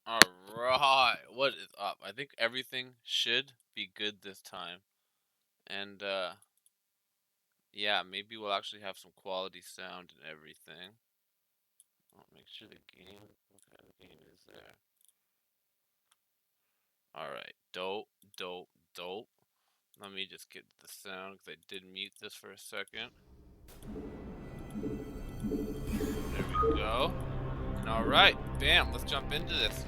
Alright, what is up? I think everything should be good this time. And yeah, maybe we'll actually have some quality sound and everything. I'll make sure the game, what kind of game is there? Alright, dope, dope, dope. Let me just get the sound because I did mute this for a second. There we go. And alright, bam, let's jump into this.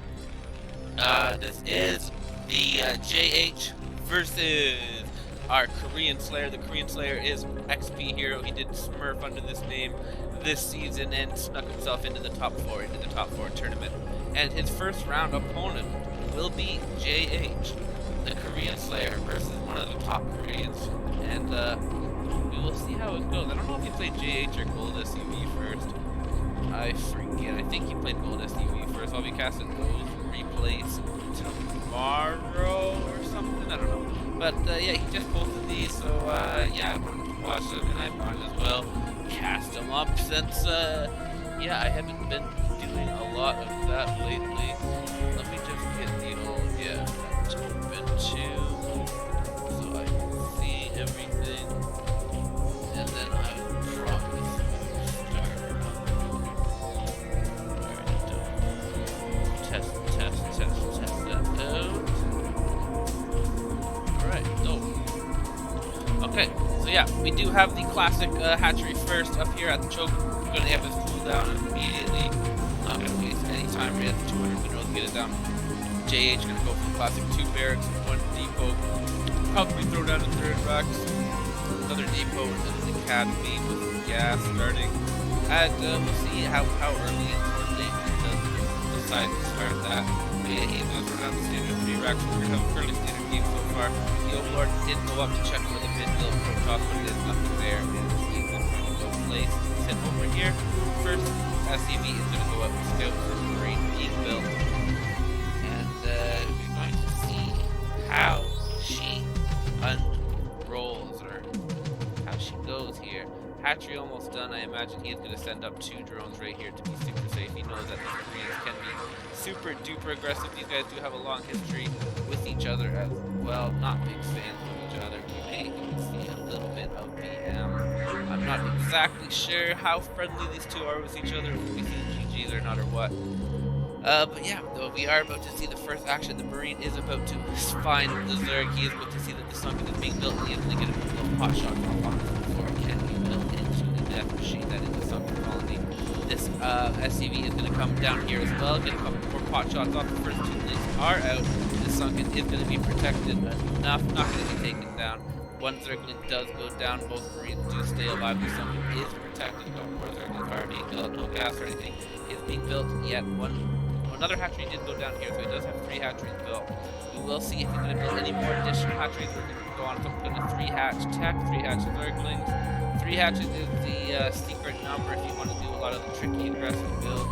This is the JH versus our Korean Slayer. The Korean Slayer is XP hero. He did Smurf under this name this season and snuck himself into the top four tournament. And his first round opponent will be JH, the Korean Slayer, versus one of the top Koreans. And we will see how it goes. I don't know if he played JH or Gold SUV first. I forget. I think he played Gold SUV first. I'll be casting those replays tomorrow or something. I don't know. But yeah, he just posted these, so yeah, I wanted to watch them, and I might as well cast them up since yeah, I haven't been doing a lot of that lately. Let me just get the old open too, so I can see everything, and then I promise start. Test that out. Alright, dope. Okay, so yeah, we do have the classic hatchery first up here at the choke. We're going to have this cool down immediately. Not going to waste any time. We have 200 minerals to get it down. JH going to go for the classic 2 barracks, 1 depot. Probably throw down a 3rd racks. Another depot into the academy with gas starting. And we'll see how early or late he does decide to start that. But yeah, he goes around the standard 3 racks. We're going to have a fairly standard game so far. The Overlord did go up to check for the mid-build protoss, but there's nothing there. And he's just going to go place. Sit over here. First, SCV is going to go up to scout for the Marine being built. And we're going to see how she unrolls, or how she goes here. Hatchery almost done. I imagine he is going to send up 2 drones right here to be super safe. He knows that the Koreans can be super duper aggressive. These guys do have a long history with each other as well. Not big fans of each other. You may even see a little bit of BM. I'm not exactly sure how friendly these two are with each other, if we see GGs or not or what. But yeah, though we are about to see the first action. The Marine is about to find the Zerg. He is about to see that the Sunken is being built, and he is going to get a little pot shot off on it before it can be built into the death machine that is the Sunken colony. This SCV is going to come down here as well, get a couple more pot shots off. The first 2 links are out. The Sunken is going to be protected enough, not going to be taken down. 1 Zergling does go down. Both Marines do stay alive. The Sunken is protected. No more Zerglings are being built. No gas or anything is being built yet. Another hatchery did go down here, so he does have 3 hatcheries built. We will see if he's going to build any more additional hatcheries. We're going to go on something to 3 hatch tech, 3 hatch Zerglings. 3 hatches is the secret number if you want to do a lot of the tricky aggressive builds.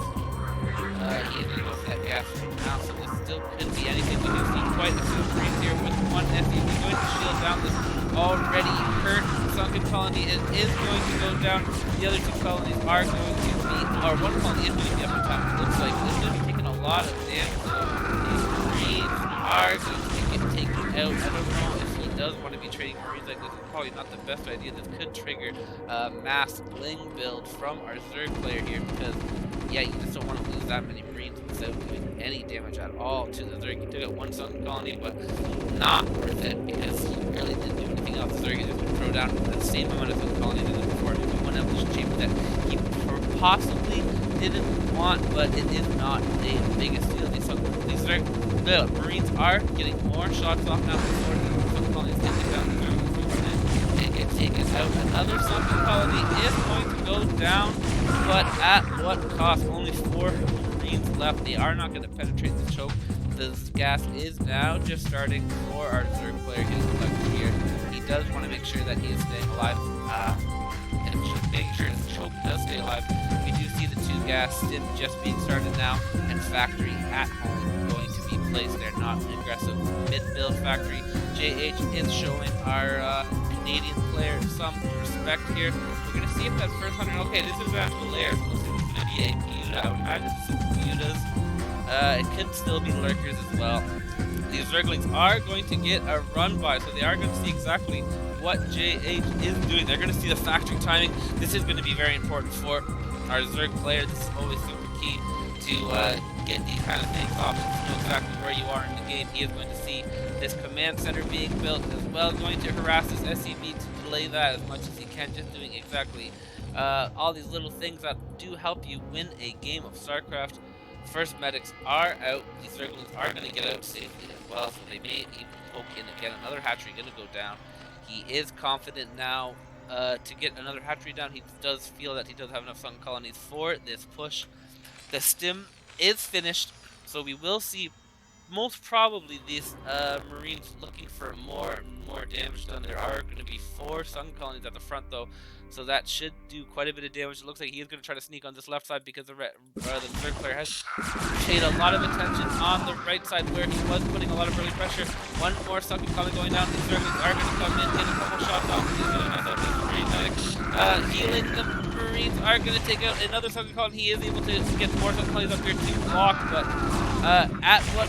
He is going to go for that gas right now, so this still could be anything. We do see quite a few Marines here with 1 SCV going to shield down this already hurt Sunken colony. It is going to go down. The other 2 colonies are going to be, or 1 colony is going to be up on top. It looks like it's going to be taking a lot of damage. These Marines are going to get taken out. I don't know if he does want to be trading Marines like this. It's probably not the best idea. This could trigger a mass bling build from our Zerg player here because, yeah, you just don't want to lose that many Marines without doing any damage at all to the Zerg. He took out 1 Sunken colony, but not worth it because he really didn't do anything else. The Zerg is just going to throw down the same amount of Sunken colonies as before. Maybe 1 evolution chamber that he possibly didn't want, but it is not the biggest deal. These Marines are getting more shots off now before the Sunken colonies taken down the Zerg and get taken out. Another Sunken colony is going to go down, but at what cost? Only 4 Marines left. They are not going to penetrate the choke. The gas is now just starting for our Zerg player getting collected here. He does want to make sure that he is staying alive. And just making sure his choke does stay alive. We do see the 2 gas just being started now, and factory at home going to be placed there, not an aggressive mid-build factory. JH is showing our Canadian player some respect here. We're going to see if that first 100, okay, this is actual layer, so this is going to be a Buda. I would imagine this is Buda's It could still be lurkers as well. These Zerglings are going to get a run by, so they are going to see exactly what JH is doing. They're going to see the factory timing. This is going to be very important for our Zerg player. This is always super key to get these kind of things off. To know exactly where you are in the game. He is going to see this command center being built as well, going to harass this SCV to delay that as much as he can, just doing exactly all these little things that do help you win a game of StarCraft. First medics are out. These Zerglings are going to get out safely as well, so they may even poke in again. Another hatchery going to go down. He is confident now to get another hatchery down. He does feel that he does have enough sunken colonies for this push. The stim is finished, so we will see most probably these Marines looking for more damage done. There are going to be 4 sun colonies at the front though, so that should do quite a bit of damage. It looks like he is going to try to sneak on this left side because the third player has paid a lot of attention on the right side where he was putting a lot of early pressure. One more sunken colony going down. The Zerglings are going to come in, get a couple shots off. He's going to mess up his Marine medic. Healing the Marines are going to take out another sunken colony. He is able to get more sunken colonies up here to block, but at what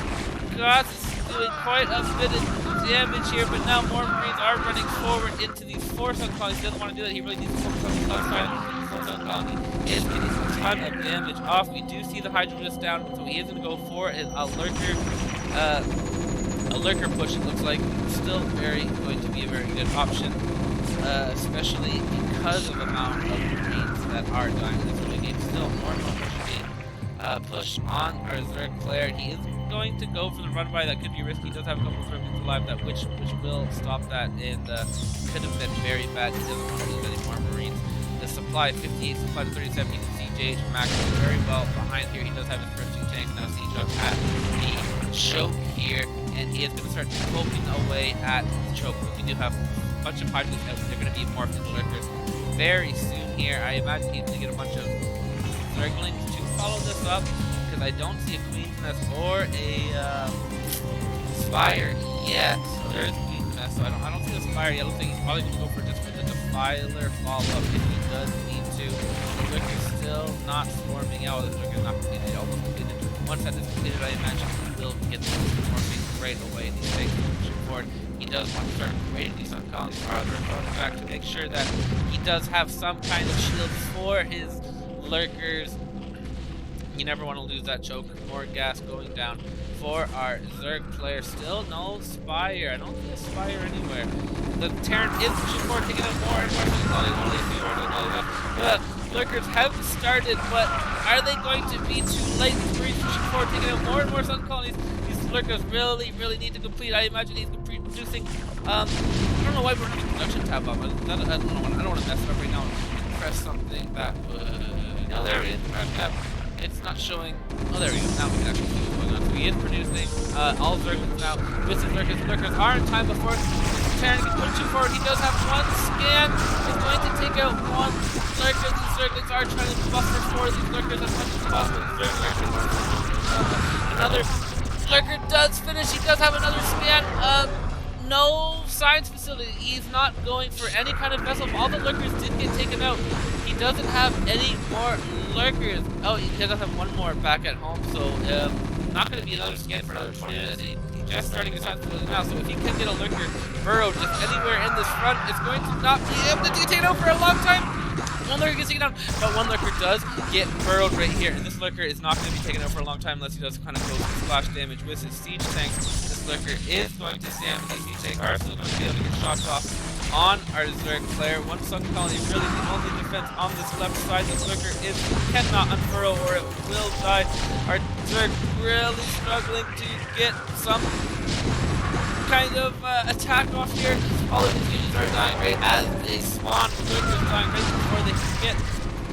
cost? Is doing quite a bit of damage here, but now more Marines are running forward into these 4 sunken colonies. He doesn't want to do that. He really needs to focus on the other side. 4 sunken colony is getting a ton of damage off. We do see the Hydrolis down, so he is going to go for a lurker push. It looks like still going to be a very good option, especially because of the amount of Marines that are dying in this early game. Still more push being pushed on our Zerg player. He is going to go for the run by. That could be risky. He does have a couple of Zerglings alive, that which will stop that, and could have been very bad. He doesn't want to lose any more Marines. The supply, 58 supply to 37. You can see JH Max very well behind here. He does have his first 2 tanks. Now Siege at the choke here, and he is going to start poking away at the choke. But we do have a bunch of Hydras out. They're going to be morphed into lurkers very soon here. I imagine he's going to get a bunch of Zerglings to follow this up, because I don't see a Queen's Nest or a Spire yet. So there is a Queen's Nest, so I don't see the Spire yet. I don't think he's probably going to go for just the Defiler follow-up if he does need to. The Lurker's still not swarming out. The Lurker's not completed, almost completed. Once that is completed, I imagine he will get the swarming right away. These things pushing forward. He does want to start raiding these sun colonies farther and farther back to make sure that he does have some kind of shield for his Lurkers. You never want to lose that choke. More gas going down for our Zerg player. Still no Spire. I don't see a Spire anywhere. The Terran is pushing forward, taking out more and more. Lurkers have started, but are they going to be too late? The Marines pushing forward, taking out more and more sun colonies. These Lurkers really need to complete. I imagine he's producing. I don't know why we're having production tab up. I don't want to mess it up right now. Press something that would. No, there it is. Tab. It's not showing. Oh, there we go. Now we can actually see what's going on. So he is producing all Zerglings now. With his Lurkers. The Lurkers are in time before Terran gets pushing forward. He does have 1 scan. He's going to take out 1 Lurker. These Zerglings are trying to buffer for these Lurkers as much as possible. Another Lurker does finish. He does have another scan. No science facility. He's not going for any kind of vessel. All the Lurkers did get taken out. He doesn't have any more Lurkers. Oh, he does have 1 more back at home, so not going to be another scan for another 20 minutes. He's just starting his science facility now, so if he can get a Lurker burrowed just anywhere in this front, it's going to not be able to get taken out for a long time. 1 Lurker gets taken down, but 1 Lurker does get burrowed right here, and this Lurker is not going to be taken out for a long time unless he does kind of go splash damage with his siege tank. This Lurker is going to stand with these siege tank are still going to be able to get shots off on our Zerg player. 1 sunken colony, really the only defense on this left side. This Lurker cannot unfurrow or it will die. Our Zerg really struggling to get some kind of attack off here. All of these units are dying right as they spawn. The Lurker is dying right before they can get.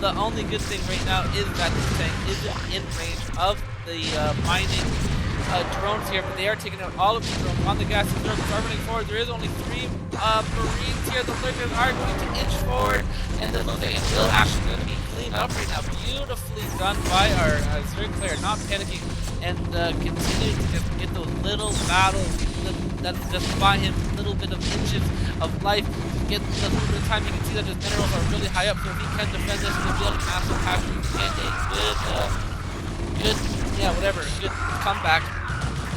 The only good thing right now is that this tank isn't in range of the mining drones here, but they are taking out all of the drones on the gas. The drones are running forward. There is only 3 Marines here. The Lurkers are going to inch forward, and the thing is still actually going to be cleaned up right now. Beautifully done by our Zerg player, not panicking, and continuing to just get those little battles that just buy him a little bit of inches of life. Get a little bit of time. You can see that his minerals are really high up, so if he can defend this, he'll be able to massive hatchery and a good yeah, whatever, a good comeback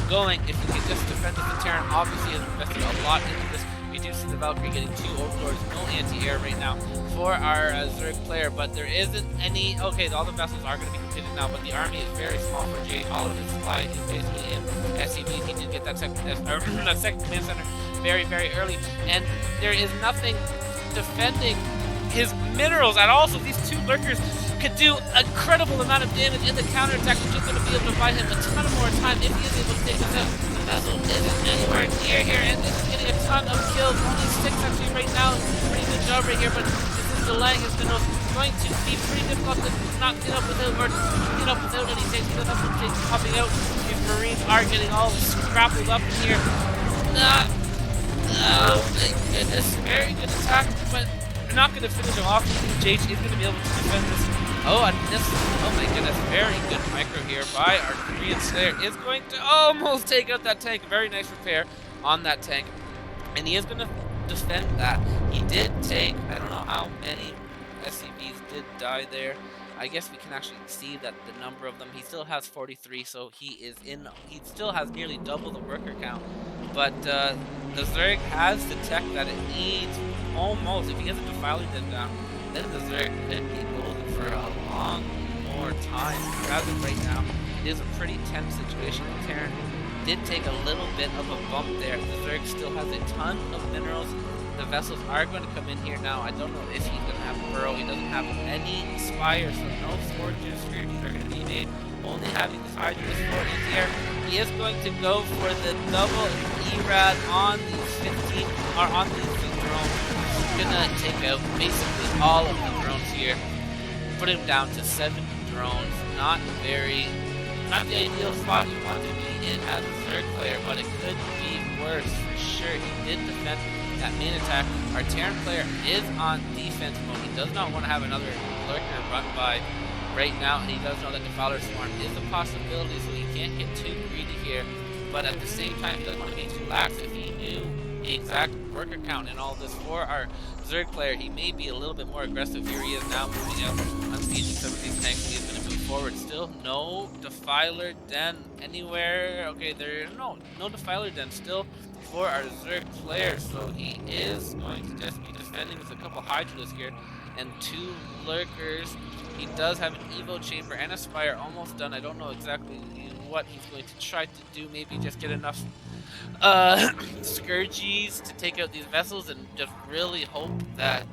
going if we can just defend with the Terran. Obviously has invested a lot into this. We do see the Valkyrie getting 2 overlords, no anti-air right now for our Zerg player, but there isn't any. Okay, all the vessels are going to be completed now, but the army is very small for Jade. All of his supply is basically in SCVs. He did get that second command center very, very early, and there is nothing defending his minerals at all. So these 2 lurkers could do an incredible amount of damage in the counterattack, which is going to be able to buy him a ton more time if he is able to take this out. The vessel isn't anywhere near here, and it's getting a ton of kills. Only 6 actually right now. Pretty good job right here, but this is delaying his minerals. Going to be pretty difficult to not get up without, or get up without any tanks. Because that's what takes popping out. These Marines are getting all scrappled up in here. Oh my goodness, very good attack, but we're not going to finish him off. JH is going to be able to defend this. Oh, and this, oh my goodness, very good micro here by our Korean Slayer. Is going to almost take out that tank. Very nice repair on that tank. And he is going to defend that. He did take, I don't know how many SCVs did die there. I guess we can actually see that the number of them, he still has 43, so he still has nearly double the worker count. But the Zerg has the tech that it needs almost. If he gets a Defiler Den down, then the Zerg could be golden for a long more time. As of right now, it is a pretty tense situation. The Terran did take a little bit of a bump there. The Zerg still has a ton of minerals. The vessels are going to come in here now. I don't know if he's going to have a burrow. He doesn't have any spires, so no forges are going to be made. Only having this Hydrus fort in here. He is going to go for the double ERAD on these 15, or on these drones. He's going to take out basically all of the drones here. Put him down to 7 drones. Not the ideal spot you want to be in as a Zerg player, but it could be worse for sure. He did defend that main attack. Our Terran player is on defense mode. He does not want to have another lurker run by right now, and he does know that Defiler Swarm is a possibility, so he can't get too greedy here. But at the same time, he doesn't want to be too lax. If he knew the exact worker count and all this for our Zerg player, he may be a little bit more aggressive. Here he is now moving out, unsieging some of these tanks. He is going to move forward. Still no Defiler Den anywhere. Okay, no Defiler Den still for our Zerg player, so he is going to just be defending with a couple Hydras here and 2 lurkers. He does have an Evo chamber and a Spire almost done. I don't know exactly what he's going to try to do. Maybe just get enough Scourges to take out these vessels and just really hope that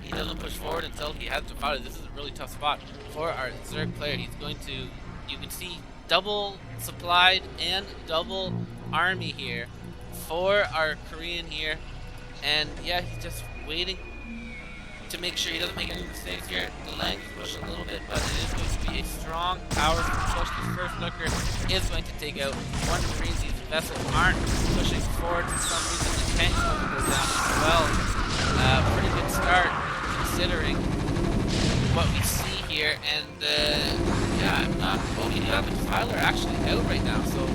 he doesn't push forward until he has to fight it. This is a really tough spot for our Zerg player. He's going to, you can see, double supplied and double army here for our Korean here. And yeah, he's just waiting to make sure he doesn't make any mistakes here. Delaying his push a little bit, but it is going to be a strong, powerful push. This first looker is going to take out one Marine. These vessels aren't pushing forward for some reason. The tank's going to go down as well. Pretty good start considering what we see here. And yeah, I'm not. Oh, he doesn't have a Defiler actually out right now. So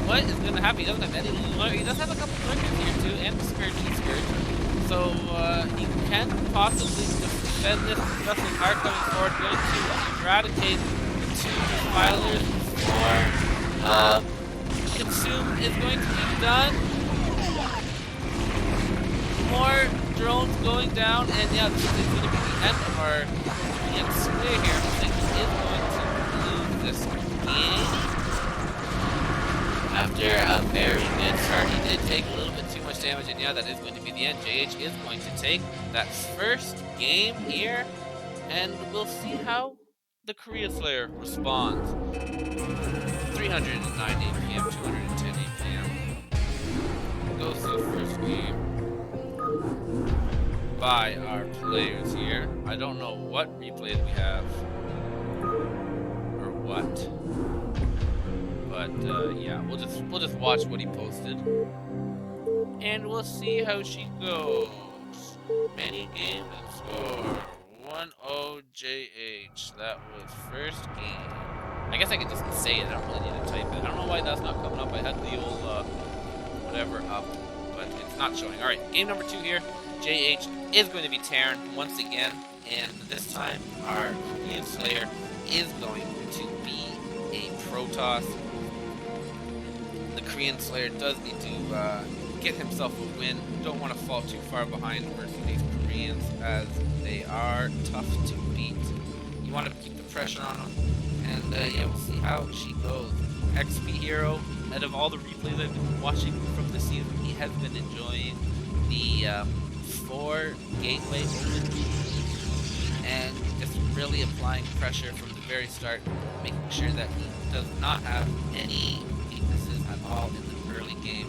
what is going to happen? He doesn't have any. He does have a couple lurkers here too, and the Scourge. So he can possibly defend this. The vessels are coming forward, going to eradicate the 2 Defilers for Consume is going to be done. More drones going down, and yeah, this is going to be the end of our Korean square here. I think he is going to lose this game. After a very good start, he did take a little bit too much damage, and yeah, that is going to be the end. JH is going to take that first game here, and we'll see how the Korea Slayer responds. 309 APM, 210 APM. Goes to the first game by our players here. I don't know what replays we have, or what. But yeah, we'll just watch what he posted, and we'll see how she goes. Many games and score 1-0 JH. That was first game. I guess I could just say it. I don't really need to type it. I don't know why that's not coming up. I had the old whatever up, but it's not showing. All right, game number 2 here. JH is going to be Terran once again, and this time our Korean Slayer is going to be a Protoss. The Korean Slayer does need to get himself a win. Don't want to fall too far behind versus these Koreans, as they are tough to beat. You want to keep the pressure on them, and yeah, we'll see how she goes. XP Hero, out of all the replays I've been watching from the season, he has been enjoying the 4 gateway open, and just really applying pressure from the very start, making sure that he does not have any weaknesses at all in the early game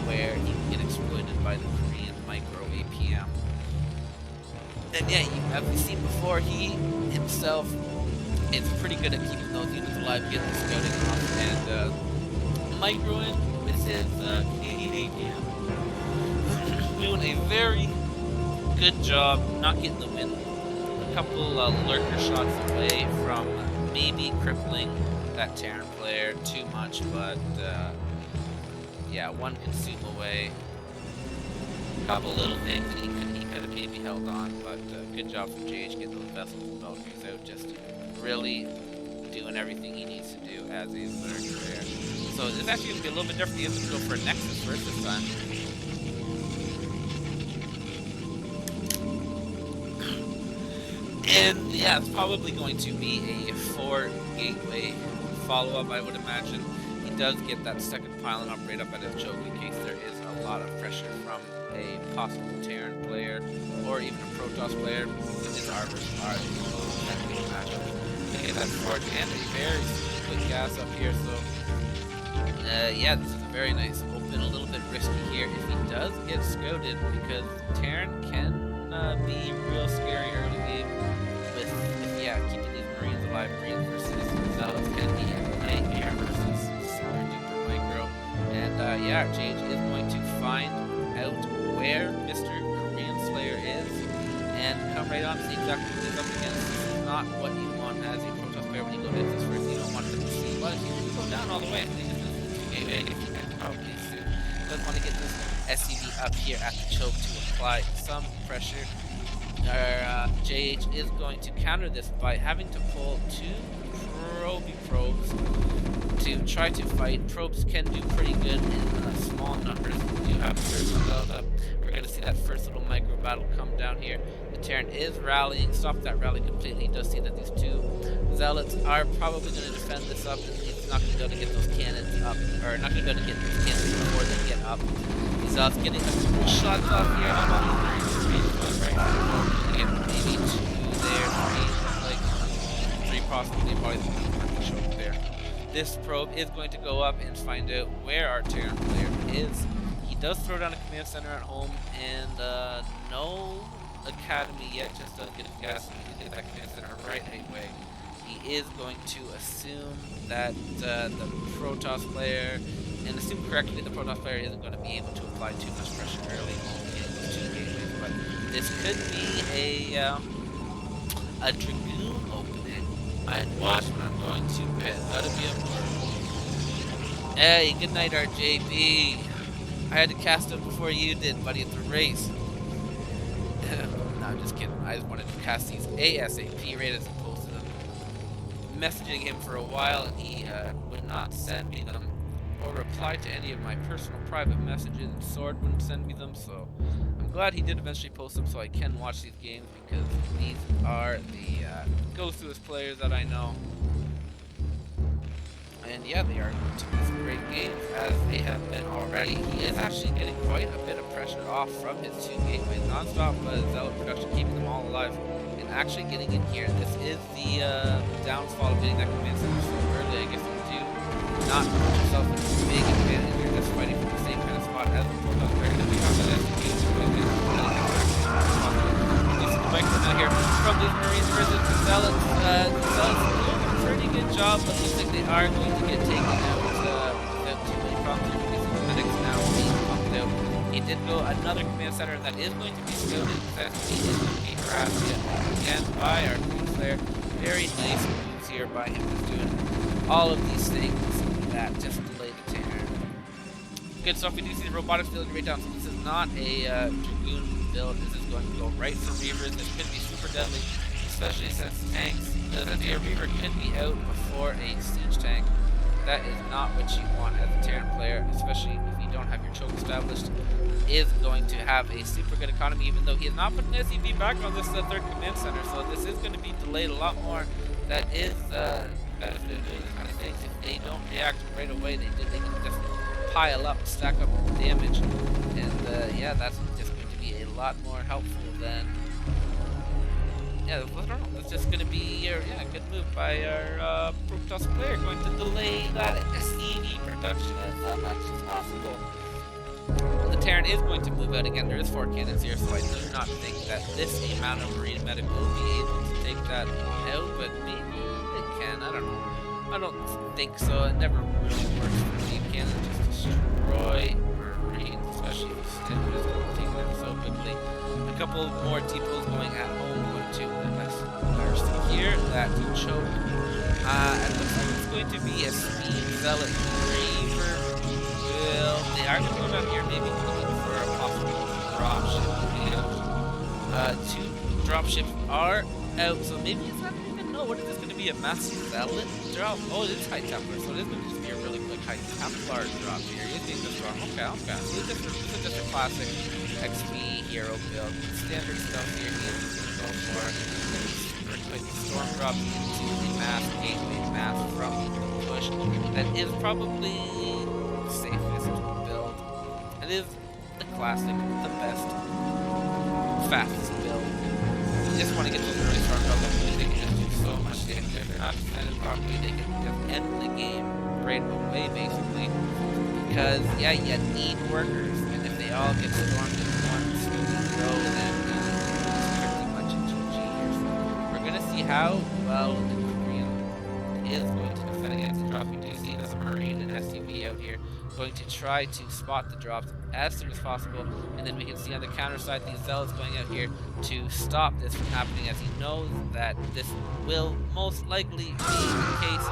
where he can get exploited by the Korean micro APM. And yeah, as we've seen before, he himself is pretty good at keeping those units alive, getting the scouting off, and microing with his Canadian APM. Doing a very good job, not getting the win. A couple lurker shots away from maybe crippling that Terran player too much, but yeah, one consume away. A couple little things that he could have maybe held on, but good job from JH getting those vessels and Valkyries out, just really doing everything he needs to do as a lurker player. So it's actually going to be a little bit different. He has to go for a Nexus first this time. And yeah, it's probably going to be a 4 gateway follow-up, I would imagine. He does get that second pylon up right up at his choke in case there is a lot of pressure from a possible Terran player or even a Protoss player. His arbors are the matchup. Okay, that's forward and a very quick gas up here, so yeah, this is a very nice open, a little bit risky here if he does get scouted, because Terran can be real scary early game with, yeah, keeping these Marines alive. Marines versus Zealots can be a nightmare versus super duper micro. And yeah, JH is going to find out where Mr. Korean Slayer is and come right on to see exactly what he's up against. This is not what you want as a Protoss player when you go to this first. You don't want to see, but if you go down all the way, if you can probably soon. Does want to get this SCV up here at the choke to apply some pressure. Our JH is going to counter this by having to pull 2 probes to try to fight. Probes can do pretty good in small numbers. We do have the first one build up. We're going to see that first little micro battle come down here. The Terran is rallying. Stop that rally completely. He does see that these 2 Zealots are probably going to defend this up, and he's not going to be able to get those cannons up, or not going to be able to get those cannons before they get up. The Zealots getting a couple shots off here. Maybe 2 there, 3, like 3 possibly, probably the choke there. This probe is going to go up and find out where our Terran player is. He does throw down a command center at home, and no academy yet, just does get his gas and get that command center right away. He is going to assume that the Protoss player, and assume correctly the Protoss player isn't going to be able to apply too much pressure early on in those 2 gateways, but this could be a Dragoon opening. I'd watch when I'm going to bed. That'd be important. Hey, good night, RJB. I had to cast him before you did, buddy, at the race. No, I'm just kidding. I just wanted to cast these ASAP right as opposed to them. Messaging him for a while, and he would not send me them or reply to any of my personal private messages, and Sword wouldn't send me them, so I'm glad he did eventually post them so I can watch these games, because these are the go-through players that I know. And yeah, they are to be some great games, as they have been already. He is actually getting quite a bit of pressure off from his 2 gateways non-stop, but Zealot production keeping them all alive and actually getting in here. This is the downfall of getting that command center so early. I guess you do not put yourself in a big advantage. You're just fighting from the same kind of spot as the Protoss player. Then we have that SCW here from these Marines versus the Zealots. Zealots doing a pretty good job, but looks like they are going to get taken out without too many problems. These medics now being pumped out. He did go another command center, and that is going to be scouted. That he is going to be harassed yet again by our Queen Slayer. Very nice moves here by him, just doing all of these things that just delay the Terran. Good stuff. We do see the robotics build right down, so this is not a Dragoon build. This is going to go right for Reavers. This could be super deadly, especially since tanks The Air Reaver can be out before a siege tank. That is not what you want as a Terran player, especially if you don't have your choke established. Is going to have a super good economy, even though he has not put an SCV back on this third command center, so this is going to be delayed a lot more. That is benefit of doing this kind of things. If they don't react right away, they can just pile up, stack up damage, and yeah, that's just going to be a lot more helpful than. Yeah, I don't know. That's just going to be a good move by our Protoss player, going to delay that SCV production as much as possible. The Terran is going to move out again. There is 4 cannons here, so I do not think that this amount of Marine Medic will be able to take that out, but maybe it can. I don't know. I don't think so. It never really works for me. Cannon just destroy Marines, especially if you stand just taking them so quickly. A couple more depots going at home, going to RC here. That will choke. It looks like it's going to be a Speed Zealot Reaver. Well, they are going to go down here, maybe looking for a possible dropship. 2 dropships are out, so maybe it's not even know. What is this going to be? A massive Zealot drop? Oh, it is High Templar, so it is going to just be a really quick High Templar drop here. You're being this wrong. Okay. So this is just a classic XP hero build. Standard stuff here. He's going to go for super quick storm drop into the mass gateway mass from the push. That is probably safest build. It is the classic, the best, fastest build. You just want to get those really strong builds. They can just do so much damage if they're not defended properly. They can just end the game right away, basically. Because yeah, you need workers, and if they all get stormed in one row, then it's pretty much a GG here. So we're gonna see how well the Korean is going to defend against the drop. We do see this Marine and SUV out here going to try to spot the drops as soon as possible, and then we can see on the counter side these Zealots going out here to stop this from happening, as he knows that this will most likely be the case,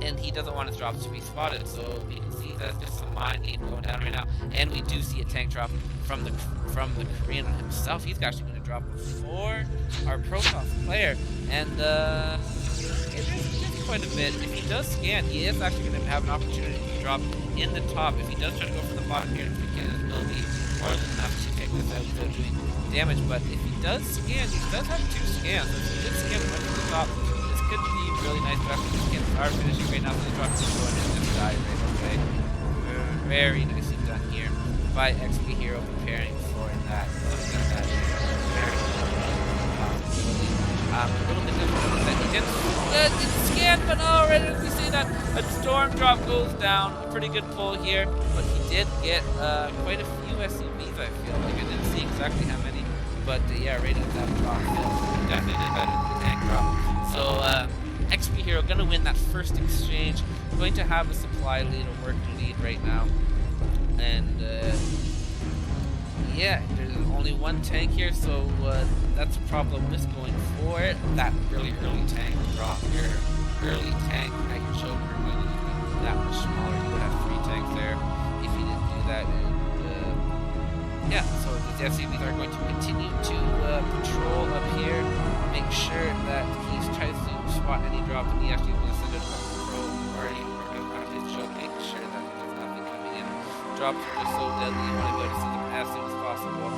and he doesn't want his drops to be spotted. So we can see that's just some mind game going down right now, and we do see a tank drop from the Korean himself. He's actually going to drop before our Protoss player, and it is quite a bit. If he does scan, he is actually going to have an opportunity to drop in the top. If he does try to go for the bottom here, it will be more than enough to take this out without doing damage. But if he does scan, he does have 2 scans. So if he did scan right to the top, this could be really nice. Actually, the scans are finishing right now, so the drop is going in and die right away. Very nicely done here by XP Hero, preparing for that. A little bit difficult that he didn't scan, but already as we see that a storm drop goes down. A pretty good pull here, but he did get quite a few SCVs, I feel like. I didn't see exactly how many, but yeah, right at that drop, definitely did better than the tank drop. So XP Hero gonna win that first exchange, going to have a supply lead, a work lead right now, and yeah, there's only 1 tank here, so that's a problem with going for it. That really early tank drop here. Early tank at your choker when you be that much smaller. You would have 3 tanks there if you didn't do that. And yeah, so the SCVs are going to continue to patrol up here, make sure that he tries to spot any drop, and he actually is going to send it up the road party around his show, make sure that there's nothing coming in. Drops are just so deadly, you want to be able to see them as soon as possible.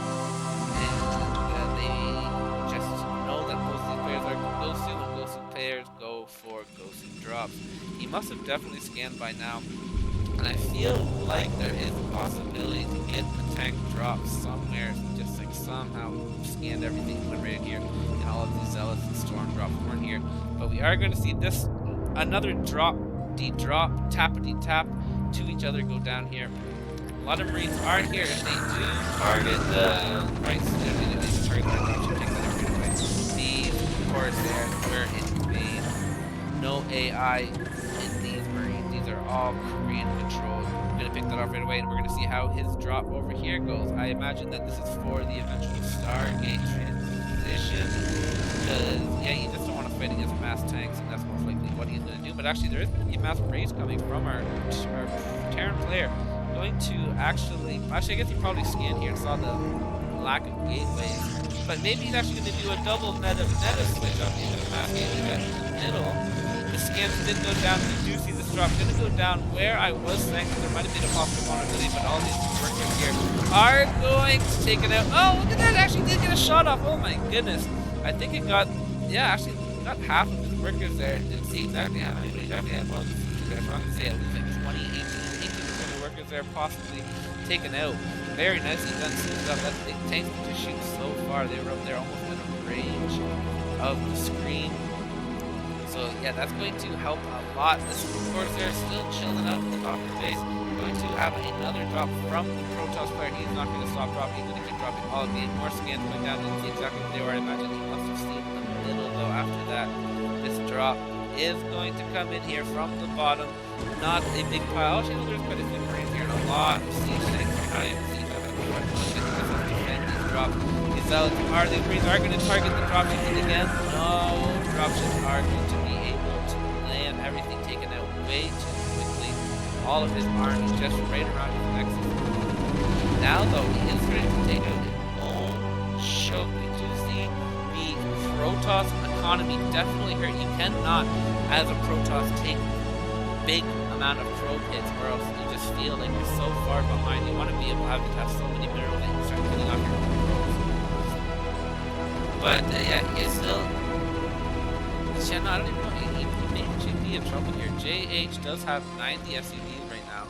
And they just know that most of these players are Gosu, and Gosu players go for Gosu drops. He must have definitely scanned by now, and I feel like there is a possibility to get the tank drop somewhere, just like somehow scanned everything right here, and all of these Zealots and Storm drops weren't here. But we are going to see this, another drop, D-drop, tappity-tap to each other go down here. A lot of Marines are here, and they do target the right side. They do target the right side. Take that every way. These, of course, we're in vain. No AI in these Marines. These are all Korean controlled. We're going to pick that up right away, and we're going to see how his drop over here goes. I imagine that this is for the eventual Stargate transition. Because, yeah, you just don't want to fight against mass tanks, and that's most likely what he's going to do. But actually, there is going to be a mass raise coming from our Terran player. Going to actually, I guess he probably scanned here and saw the lack of gateways. But maybe he's actually going to do a double meta switch on the mass gateway middle. The scans did go down. We do see this drop going to go down where I was saying that there might have been a possible vulnerability, but all these workers here are going to take it out. Oh, look at that! It actually did get a shot off. Oh my goodness! I think it got, yeah, actually got half of his workers there. Didn't see exactly how many, but exactly had one. I'm going to say at least like 20, 18% of the workers there possibly taken out. Very nicely done stuff. That big tank to shoot so far. They were up there almost out of range of the screen. So yeah, that's going to help a lot. This, of course, they're still chilling out at the top of the base. We're going to have another drop from the Protoss player. He's not going to stop dropping. He's going to keep dropping all game. More scans going down. Didn't see exactly what they were. I imagine he must have seen the middle though after that. This drop is going to come in here from the bottom. Not a big pile. Actually, there's quite a few Marines here and a lot of siege tanks behind. These zealots are, the Marines are going to target the dropships again. No, dropships are going to be able to land everything taken out way too quickly. All of his army just right around his nexus. Now though, he is ready to take out his own choke. We do see the Protoss economy definitely hurt. You cannot, as a Protoss, take big amount of probe hits, or else you just feel like you're so far behind. You want to be able to have so many minerals that you start killing off your probes. But yeah, he is still. Yeah, no, I don't even know. He may actually be in trouble here. JH does have 90 SCVs right now.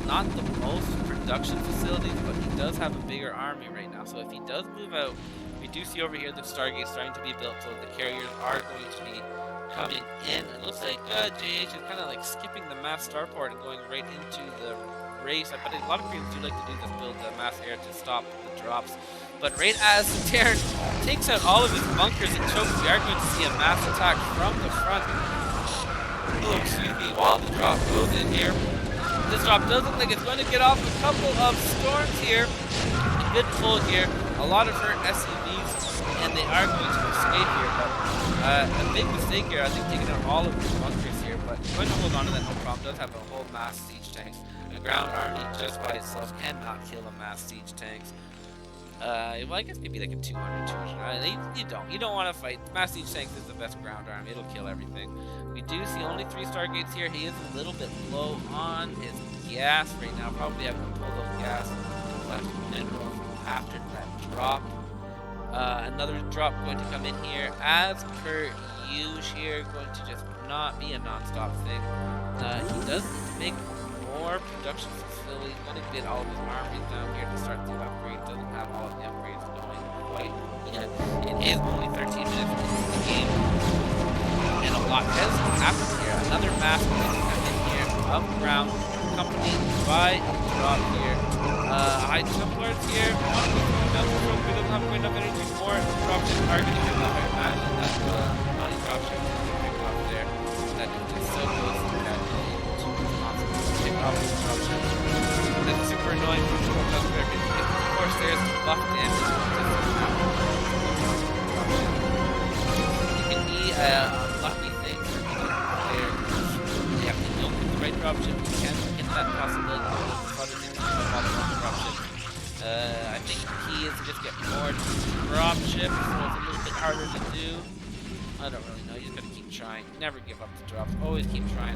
Not the most production facilities, but he does have a bigger army right now. So if he does move out, we do see over here the Stargate starting to be built, so the carriers are going to be coming in. It looks like JH is kind of like skipping the mass starport and going right into the race. But a lot of people do like to do this build, the mass air, to stop the drops. But right as Terran takes out all of his bunkers and chokes, we are going to see a mass attack from the front. Oh, excuse me, while the drop goes in here. This drop does look like it's going to get off a couple of storms here. A good pull here. A lot of her SCVs, and they are going to escape here. But a big mistake here, I think, taking out all of his bunkers here. But going to hold on to that no problem. Does have a whole mass siege tank. A ground army just by itself cannot kill a mass siege tank. Well, I guess maybe like a 200. You don't want to fight. Mass siege tanks is the best ground arm. It'll kill everything. We do see only 3 Stargates here. He is a little bit low on his gas right now. Probably having to pull those gas left minerals after that drop. Another drop going to come in here. As per usual here, going to just not be a non-stop thing. He does need to make more production facilities. Going to get all of his armies down here to start the upgrade. Doesn't have all of the upgrades going quite yet. It is only 13 minutes into the game, and a lot has happened here. Another mass going to come in here up ground, accompanied by a drop here. High Templars here. We don't have quite enough energy for it. Dropships are going to get off. I imagine that money dropships are going to pick off there. That is just so close to that. Pick off the dropship. That's super annoying for the dropship. Of course, there's the buff damage. It can be a lucky thing for me there. Yeah, if you don't get the right dropship, you can get that possibility of I think the key is to just get more dropships, so it's a little bit harder to do. I don't really know, you just gotta keep trying. Never give up the drops, always keep trying.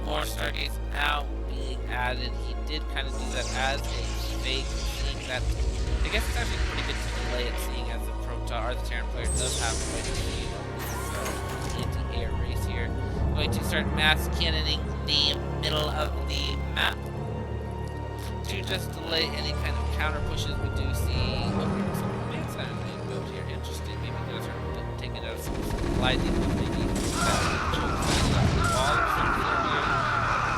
More Stargates now being added. He did kind of do that as a fake, seeing that. I guess it's actually pretty good to delay it, seeing as the Protoss or the Terran player does have quite a few anti-air race here. Going to start mass cannoning the middle of the map to just delay any kind of counter pushes. We do see some command center being moved here. Interesting. Maybe those are taking out some gliding, maybe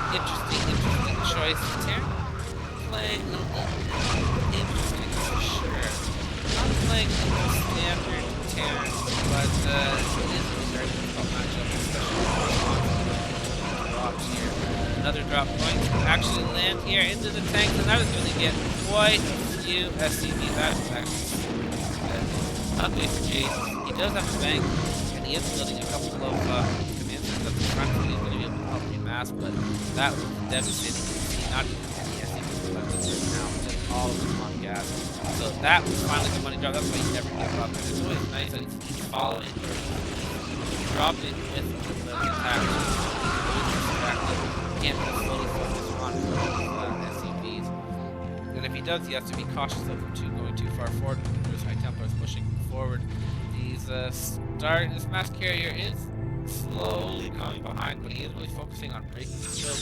interesting choice. Terran playing a little interesting for sure. Not playing the standard Terran, but it is a very difficult matchup, especially drops here. Another drop going to actually land here into the tank, and that is going to get quite a few SCVs. That is actually ugly for Jace. He does have a bank, and he is building a couple of command centers up the front, so he's going to be able to help remass, but that was devastating to see. Not even any SCVs left in there now, just all of them on gas. So that was finally the money drop. That's why you never give up. And it's always nice that he's following or dropping with the attack. Can't just slowly focus on SCVs. And if he does, he has to be cautious of them too, going too far forward. There's High Templars pushing forward. This mass carrier is slowly coming behind, but he is really focusing on breaking the choke.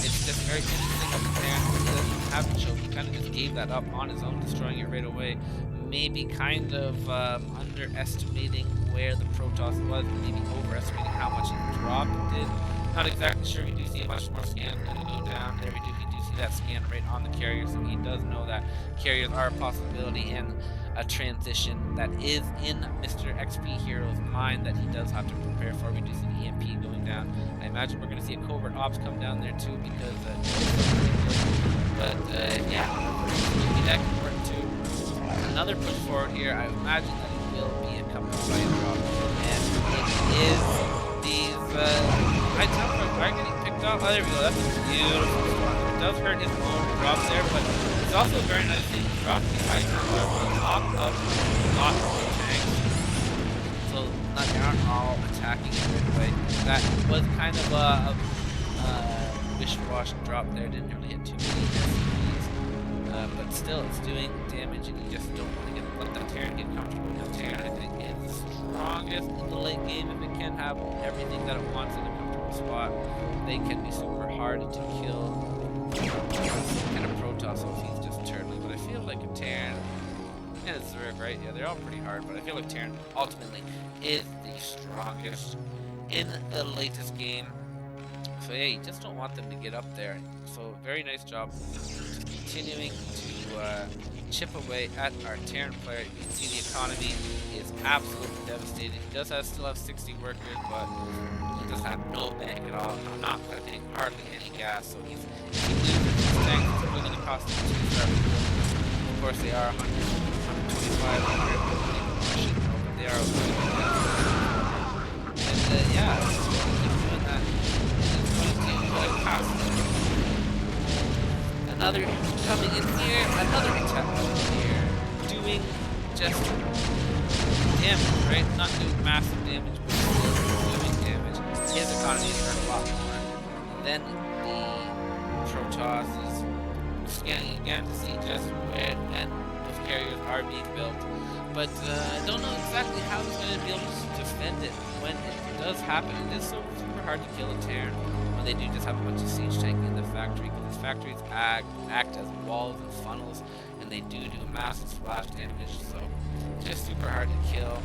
It's just very interesting that the Terran doesn't have a choke. He kind of just gave that up on his own, destroying it right away. Maybe kind of underestimating where the Protoss was, maybe overestimating how much he dropped did. Not exactly sure. We do see a much more scan going to go down there. We do see that scan right on the carrier, so he does know that carriers are a possibility and a transition that is in Mr. XP Hero's mind that he does have to prepare for. We do see the EMP going down. I imagine we're going to see a covert ops come down there too, because yeah, maybe that can work too. Another push forward here. I imagine that it will be accompanied by a drop, and it is these High Templars are getting picked up. Oh, there we go. That's a beautiful spot. It does hurt his own drop there, but it's also very nice that he dropped the High Templars on top of a lot of tanks. So they aren't all attacking it right away. That was kind of a wish-wash drop there. Didn't really hit too many SCVs. But still, it's doing damage, and you just don't want to let that Terran get comfortable. Because Terran, I think, is the strongest in the late game. If it can have everything that it wants in a comfortable spot, they can be super hard to kill. Kind of Protoss, so if he's just turtling. But I feel like a Terran and a Zerg, right? Yeah, they're all pretty hard, but I feel like Terran ultimately is the strongest in the latest game. So yeah, you just don't want them to get up there. So very nice job just continuing to chip away at our Terran player. You can see the economy is absolutely devastated. He does still have 60 workers, but he does have no bank at all. Not getting hardly any gas, so if he loses his tanks, it's really going to cost him 2 stars. Of course, they are 125, 100, but they are a little bit down. And yeah, keep doing that. Another coming in here, another attack here, doing just damage, right? Not doing massive damage, but doing damage. His economy is hurt a lot more. Then the Protoss is scanning again to see just where and those carriers are being built. But I don't know exactly how he's going to be able to defend it when it does happen. It is so super hard to kill a Terran when they do just have a bunch of siege tank in the factory, because these factories act as walls and funnels, and they do massive splash damage, so just super hard to kill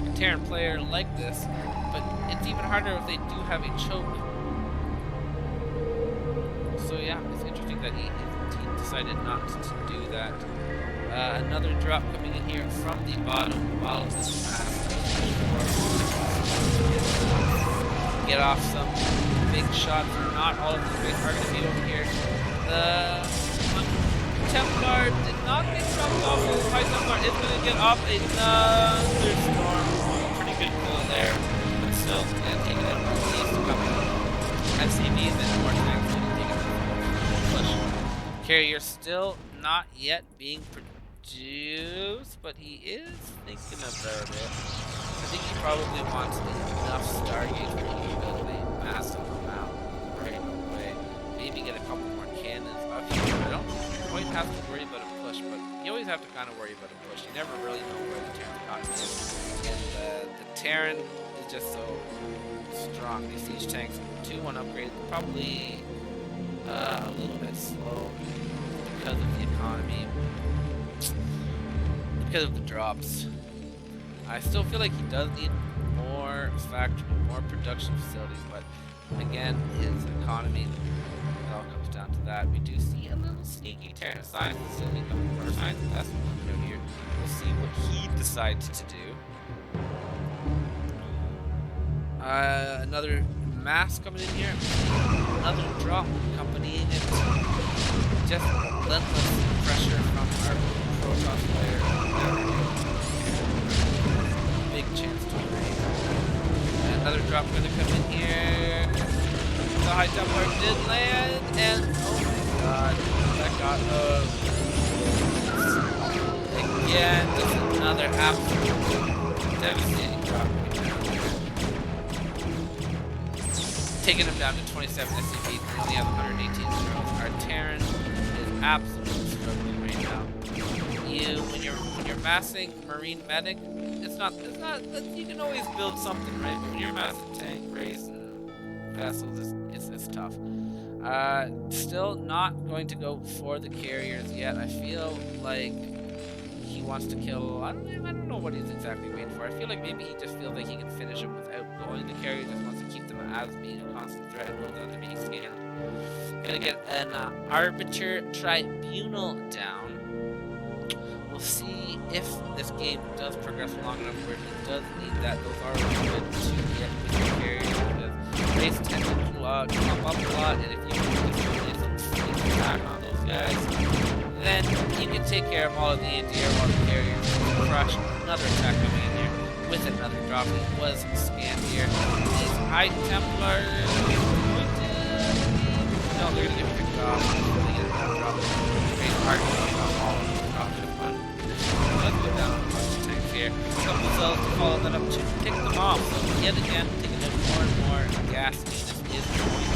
a Terran player like this. But it's even harder if they do have a choke. So yeah, it's interesting that he decided not to do that. Another drop coming in here from the bottom while this get off some big shots. Not all of the big are going to be over here. The Templar did not get dropped off. The High Templar is going to get off another storm. Pretty good pull there. But still, going to take it out. It needs to come out. SCVs and more tanks going to take it out. Push. Carrier still not yet being produced, but he is thinking about it. I think he probably wants enough Stargates for him to build a massive amount right away. Maybe get a couple more cannons up here. I don't quite have to worry about a push, but you always have to kind of worry about a push. You never really know where the Terran economy is. And the Terran is just so strong. These siege tanks, 2-1 upgrade, probably a little bit slow because of the economy, because of the drops. I still feel like he does need more factory, more production facilities, but again, his economy, it all comes down to that. We do see a little sneaky Terran science facility coming for science investment out here. We'll see what he decides to do. Another mass coming in here, another drop accompanying it. Just relentless pressure from our Protoss player. Big chance to win. Another drop going to come in here. The High Templar did land, and oh my That got again, just another absolute devastating drop right down there. Taking him down to 27 SCP, we only have 118 minerals. Our Terran is absolutely struggling right now. When you're massing Marine Medic, it's not you can always build something, right? But when you're massing tank, race, and vessels, it's tough. Still not going to go for the carriers yet. I feel like he wants to kill. I don't know what he's exactly waiting for. I feel like maybe he just feels like he can finish him without going the carrier. Just wants to keep them as being a constant threat. Those are being scanned. Gonna get an Arbiter Tribunal down. We'll see if this game does progress long enough where it does need that. Those are good to get with the carriers because race tend to come up a lot, and if you can just attack on those guys, then you can take care of all of the anti-air while the carriers crush. Another attack coming in here with another drop. It was scanned here. These High Templars no, they're gonna get picked off. They're gonna get that drop. Great hard to pick off all of them. Let's go down a bunch of tanks here. Couple cells to follow that up to pick them off. So yet again, taking out more and more gas units is going to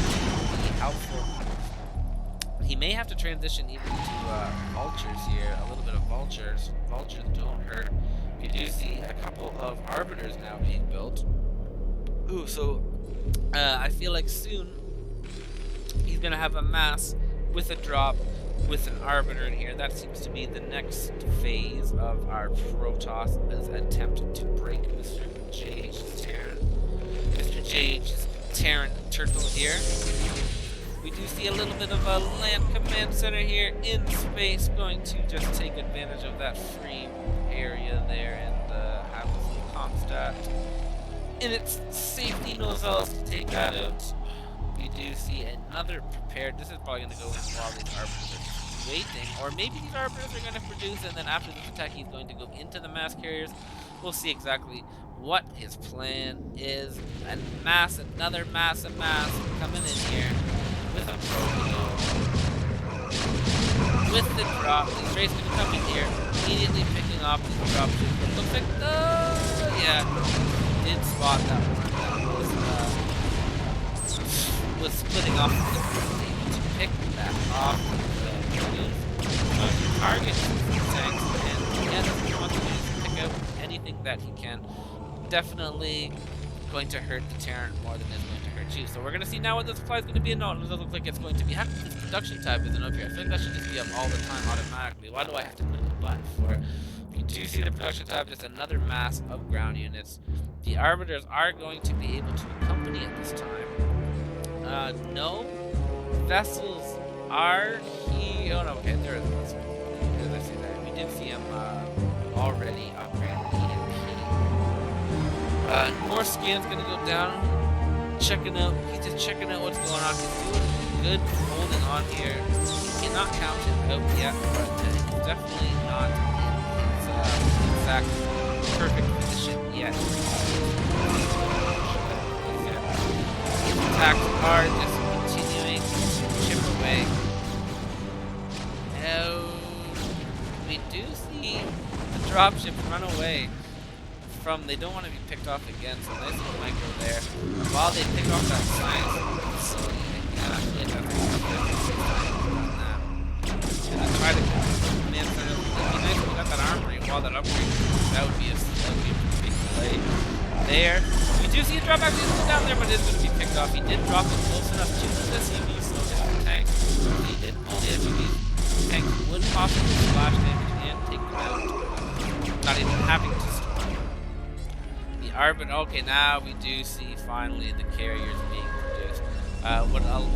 be helpful. He may have to transition even to vultures here. A little bit of vultures. Vultures don't hurt. We do see a couple of arbiters now being built. Ooh, so I feel like soon he's going to have a mass with a drop with an arbiter in here. That seems to be the next phase of our Protoss as attempt to break Mr. JH's Terran. Mr. JH's Terran turtle here. We do see a little bit of a land command center here in space, going to just take advantage of that free area there and have a little Comstat in its safety nozzles to take that out. We do see another prepared. This is probably going to go in while these arbiters are waiting, or maybe these arbiters are going to produce, and then after this attack, he's going to go into the mass carriers. We'll see exactly what his plan is. And another mass coming in here with a proto. With the drop, these rays going to come in here, immediately picking off the drop. It looks like, yeah, did spot that one. That was splitting off the able to pick that off the target tanks, and yeah, that's what he wants to do, is pick out anything that he can. Definitely going to hurt the Terran more than it's going to hurt you. So we're going to see now what the supply is going to be. No, it doesn't look like it's going to be. How come this production tab isn't up here? I feel like that should just be up all the time automatically. Why do I have to click the button for it? You do see the production tab, just another mass of ground units. The arbiters are going to be able to accompany at this time. No vessels are here. Oh no, okay, there is a vessel. As I see that, we did see him already upgraded EMP. More scans gonna go down. Checking out. He's just checking out what's going on. He's doing good holding on here. He cannot count it out yet, but he's definitely not in his exact perfect position yet. Attacks are just continuing to chip away. Now, we do see the dropships run away from, they don't want to be picked off again, so nice little micro there. While they pick off that science facility, and I feel like that's gonna try to command center. It'd be nice if we got that armory while that upgrade. That would be a big delay there. We do see a drop actually still down there, but it is going to be picked off. He did drop it close enough to the SCV, so the tank. He did pull the SCV. Tank would possibly splash damage and take them out. Not even having to storm. The Arbiter. Okay, now we do see finally the carriers being produced.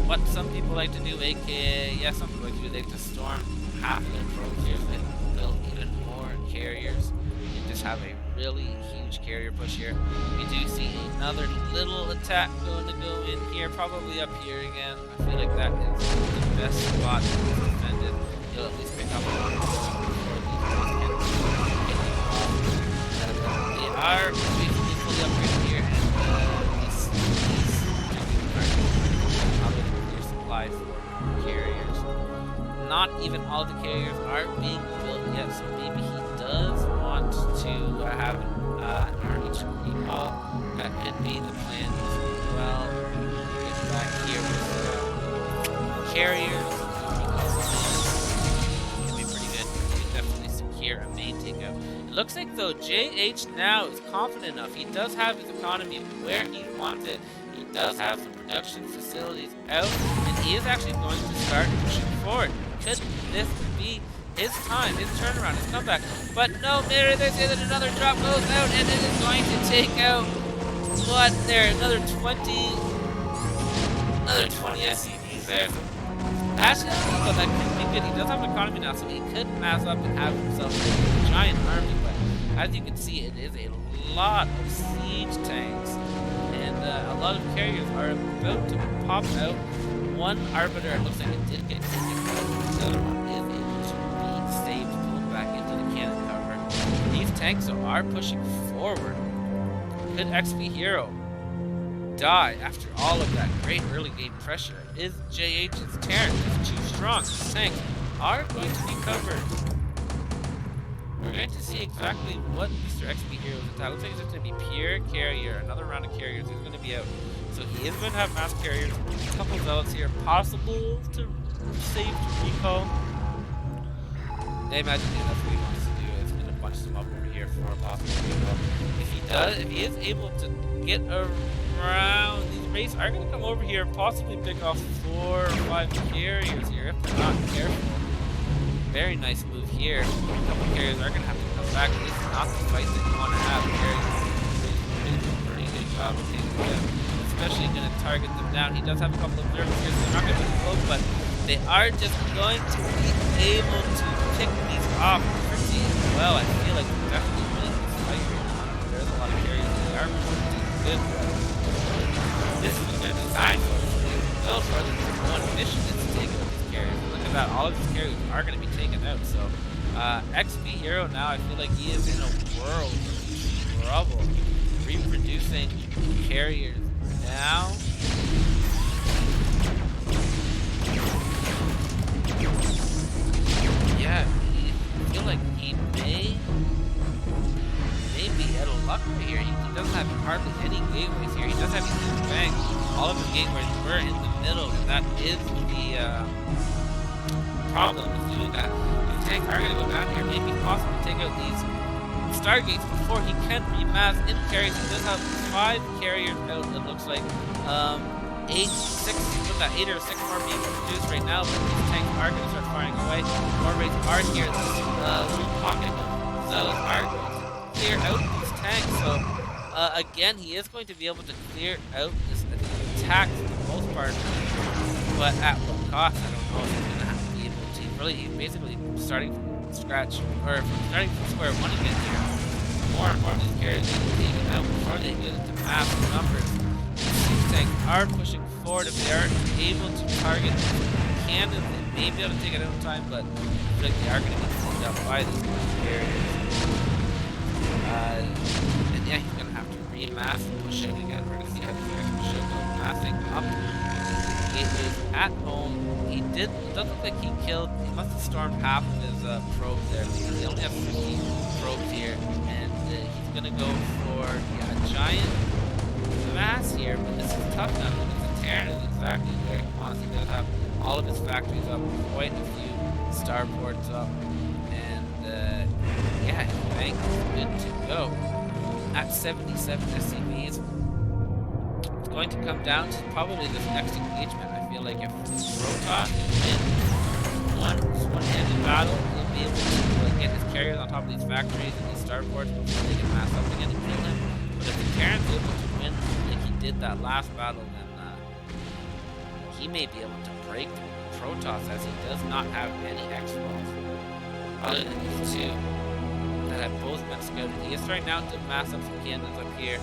What some people like to do, aka, yeah, some people like to do, they like to storm half of the frontiers and build even more carriers. And just have a really huge carrier push here. We do see another little attack going to go in here, probably up here again. I feel like that is the best spot to be defended. You'll at least pick up on it before these they are basically fully upgraded here, and these checking the supplies for carriers. not even all the carriers are being built yet, so maybe he does want to have an army to recall. That could be the plan as well. Get back here with carriers. Could be pretty good. You can definitely secure a main takeout. It looks like though JH now is confident enough. He does have his economy where he wants it. He does have some production facilities out, and he is actually going to start pushing forward. Could this be his time, his turnaround, his comeback? But no, there they say that another drop goes out, and it is going to take out what there? Another 20 SCVs there. Actually, but that could be good. He does have an economy now, so he could mass up and have himself a giant army. But as you can see, it is a lot of siege tanks. A lot of carriers are about to pop out. One arbiter, it looks like it did get taken out. The other one is able to be saved, pulled back into the cannon tower. These tanks are pushing forward. Could XP Hero die after all of that great early game pressure? Is JH's Terran just too strong? These tanks are going to be covered. We're going to see exactly what Mr. XP Hero is attack. Looks like it's just going to be pure carrier. Another round of carriers is going to be out. So he is going to have mass carriers. A couple zealots here. Possible to save to recall. I imagine that's what he wants to do. It's going to bunch them up over here for a possible recall. If he does, if he is able to get around, these wraiths are going to come over here and possibly pick off 4 or 5 carriers here if they're not careful. Very nice move here. A couple carriers are going to have to come back. This is not the fight that you want to have. Carriers are doing a pretty good job of taking them. Especially going to target them down. He does have a couple of observers here, so they're not going to be close, but they are just going to be able to pick these off pretty well. I feel like they're definitely winning this fight here. There's a lot of carriers in the armor, which is good. This is a good design for those brothers. One mission is to take out these carriers. Look at that. All of these carriers are going to be taken out. So, XP Hero now, I feel like he is in a world of trouble. Reproducing carriers now. Yeah, I feel like he may be out of luck right here. He doesn't have hardly any gateways here. He does have these huge banks. All of his gateways were in the middle, and that is the problem with doing that. These tanks are going to go down here, maybe possibly take out these stargates before he can remass in carriers. He does have 5 carriers out, it looks like. 8 or 6 more being produced right now, but these tanks are going to start firing away. More raids are here. This little pocket of zealots are going to clear out these tanks. So, again, he is going to be able to clear out this attack for the most part. But at what cost? I don't know if he's going to have to be able to. Really, he's basically starting from scratch, or starting from square one again here. More and more of these carriers need to be taken out before they get into massive numbers. These tanks are pushing forward. If they are able to target cannons, they may be able to take it out in time, but I feel like they are going to be cleaned up by these carriers. And yeah, he's going to have to remass and push in again. We're going to see how these guys push go massing up. Gateways at home. It doesn't look like he killed. He must have stormed half of his probes there. He only has 15 probes here, and he's going to go for a giant mass here, but this is tough now because the Terran is exactly where he wants. He does have all of his factories up, quite a few starports up, and yeah, his bank is good to go. At 77 SCVs, it's going to come down to probably this next engagement. I feel like if Protoss wins one-handed battle, he'll be able to get his carriers on top of these factories and these starports before they can mass up again and kill him. But if the Terran's able to win like he did that last battle, then he may be able to break Protoss, as he does not have any X-Balls other than these 2 that have both been scouted. He is trying now to mass up some cannons up here.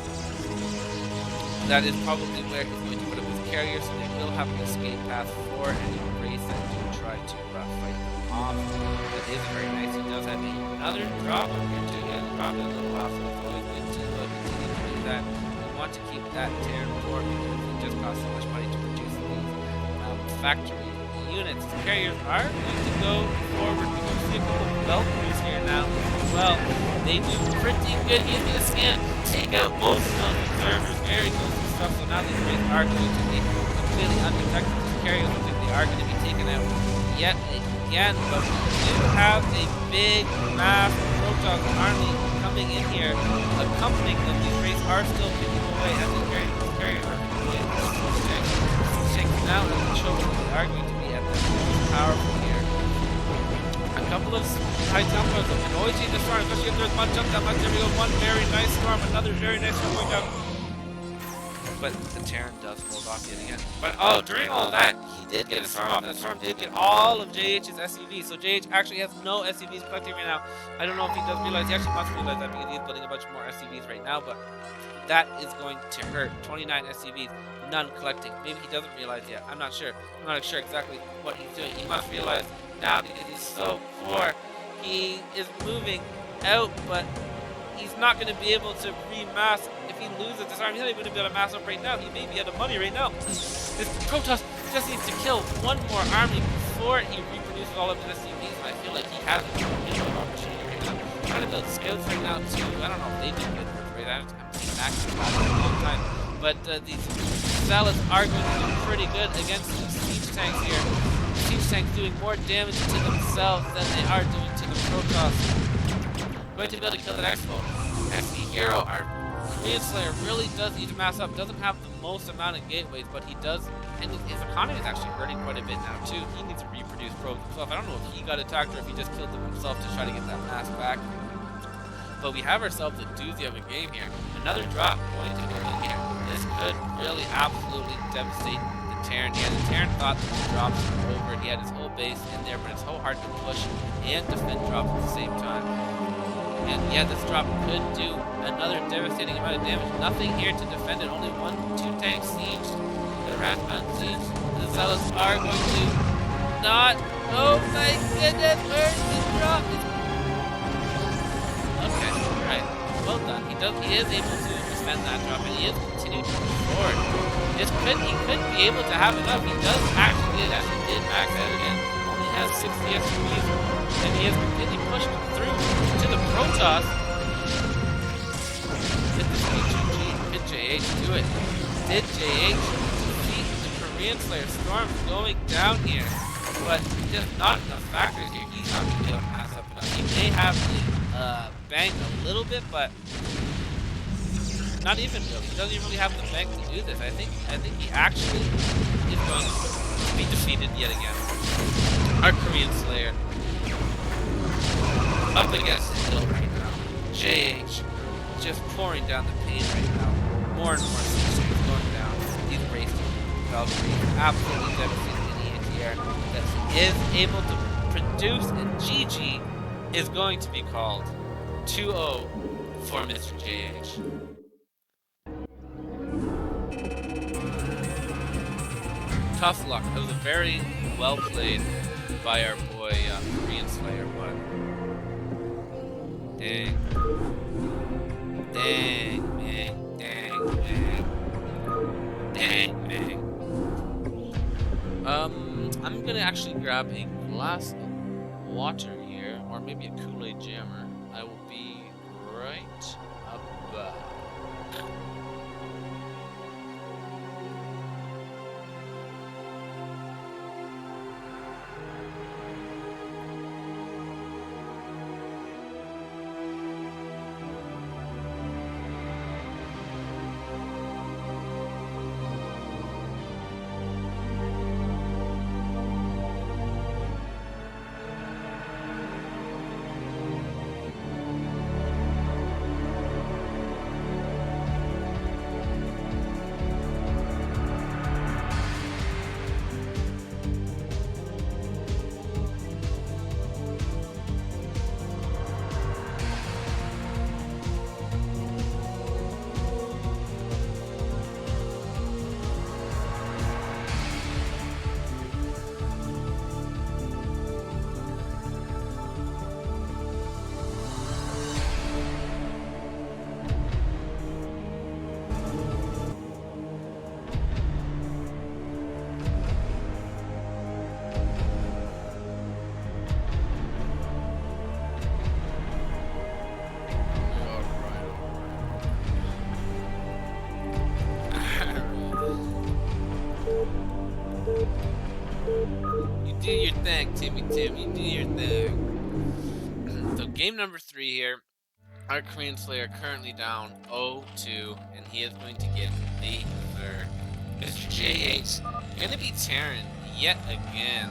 That is probably where he's going to put up his carriers, so they will have an escape path for any race that do try to fight them off. That is very nice. He does have another drop up here too. He has dropped a little off, so it's always good to continue to do that. We want to keep that Terran core because it just costs so much money to produce these factory units. Carriers are going to go forward. We can see a couple of Valkyries here now as well. They do pretty good. He's going to scan, take out most of those observers. Very close to stuff. So now these rays are going to be completely undetected. These carriers looks like they are going to be taken out yet again. But we do have a big, mass Protoss army coming in here, accompanying them. These rays are still picking away as these carriers are going to get now as the children are going to be at the most powerful here. A couple of high tempos have been always the storm, especially if there's much up that much. There we go, one very nice storm, another very nice storm going down. But the Terran does hold off yet again. But oh, during all that, he did get a storm off. That storm did get all of JH's SCVs. So JH actually has no SCVs collecting right now. I don't know if he does realize. He actually must realize that because he's building a bunch more SCVs right now. But that is going to hurt. 29 SCVs, none collecting. Maybe he doesn't realize yet. I'm not sure. I'm not sure exactly what he's doing. He must realize now because he's so poor. He is moving out, but he's not going to be able to remass. If he loses this army, he's not even going to be able to mass up right now. He may be out of money right now. This Protoss just needs to kill one more army before he reproduces all of his SCVs. And I feel like he has a opportunity right now. Trying to build scouts right now too. I don't know if they do good work right. I haven't seen Max in a long time. But these Zealots are going to do pretty good against the siege tanks here. The siege tanks doing more damage to themselves than they are doing to the Protoss. Going to be able to kill the Expo. XP Hero, our Korean Slayer, really does need to mass up. Doesn't have the most amount of gateways, but he does, and his economy is actually hurting quite a bit now too. He needs to reproduce probes himself. I don't know if he got attacked or if he just killed them himself to try to get that mass back. But we have ourselves a doozy of a game here. Another drop going to go in here. This could really absolutely devastate the Terran. Yeah, the Terran thought that the drops were over. He had his whole base in there, but it's so hard to push and defend drops at the same time. And yeah, this drop could do another devastating amount of damage. Nothing here to defend it. Only 1-2 tank siege. The Rathman siege. The Zealots are going to not. Oh my goodness, where's the drop? Okay, alright. Well done. He is able to defend that drop, and he is continuing to push forward. He could be able to have enough. He does actually did max out again. Only has 60 SCVs, and he is completely pushed through to the Protoss. Did this GG? Did JH do it? Did JH defeat the Korean Slayer? Storm going down here, but just not enough factors here. He's not going to be able to pass up enough. He may have the bank a little bit, but not even really. He doesn't really have the bank to do this. I think he actually is going to be defeated yet again. Our Korean Slayer up against the hill right now. JH just pouring down the pain right now. More and more things going down. These racing Valkyries absolutely devastating in the anti-air that he is able to produce, and GG is going to be called 2-0 for Mr. JH. Tough luck. It was a very well played by our boy Korean Slayer, but dang, man. I'm gonna actually grab a glass of water here, or maybe a Kool-Aid jammer. I will be right back. You do your thing, Timmy Tim. You do your thing. So game number 3 here. Our Korean Slayer currently down 0-2, and he is going to get the third. Mr. JH gonna be Terran yet again.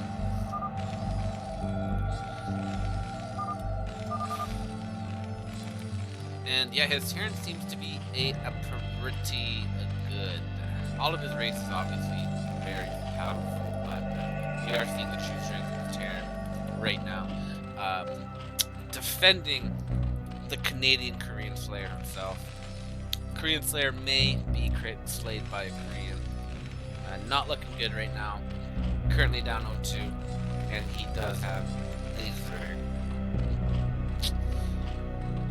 And yeah, his Terran seems to be a pretty good. All of his races obviously very powerful, but we are seeing the true strength of the Terran right now. Defending the Canadian Korean Slayer himself. Korean Slayer may be slayed by a Korean. Not looking good right now. Currently down 0-2, and he does have a third.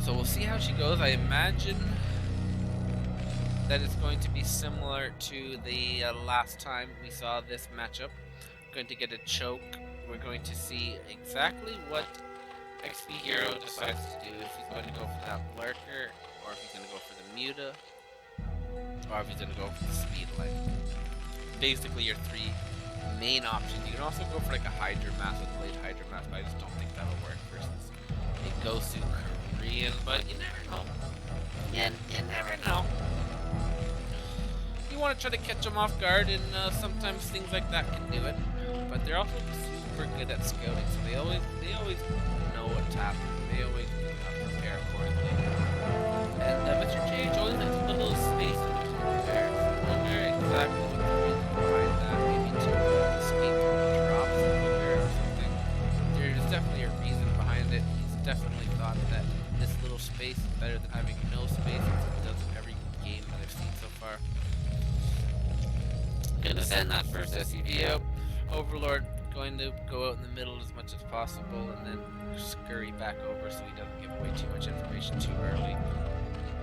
So we'll see how she goes. I imagine that it's going to be similar to the last time we saw this matchup. Going to get a choke. We're going to see exactly what XP Hero decides to do, if he's going to go for that lurker, or if he's going to go for the muta, or if he's going to go for the speed light. Basically your 3 main options. You can also go for like a Hydra Mask with Blade Hydra Mask, but I just don't think that'll work versus a Gosu Korean, but you never know. You never know. You want to try to catch them off guard, and sometimes things like that can do it. But they're also super good at scouting, so they always know what's happening. They always prepare accordingly. And Mr. JH always has a little space in between repairs. I wonder exactly what the reason behind that. Maybe to escape drops or something. There's definitely a reason behind it. He's definitely thought that this little space is better than having no space, as he does in every game that I've seen so far. Gonna send that first SCV out. Overlord going to go out in the middle as much as possible, and then scurry back over so he doesn't give away too much information too early.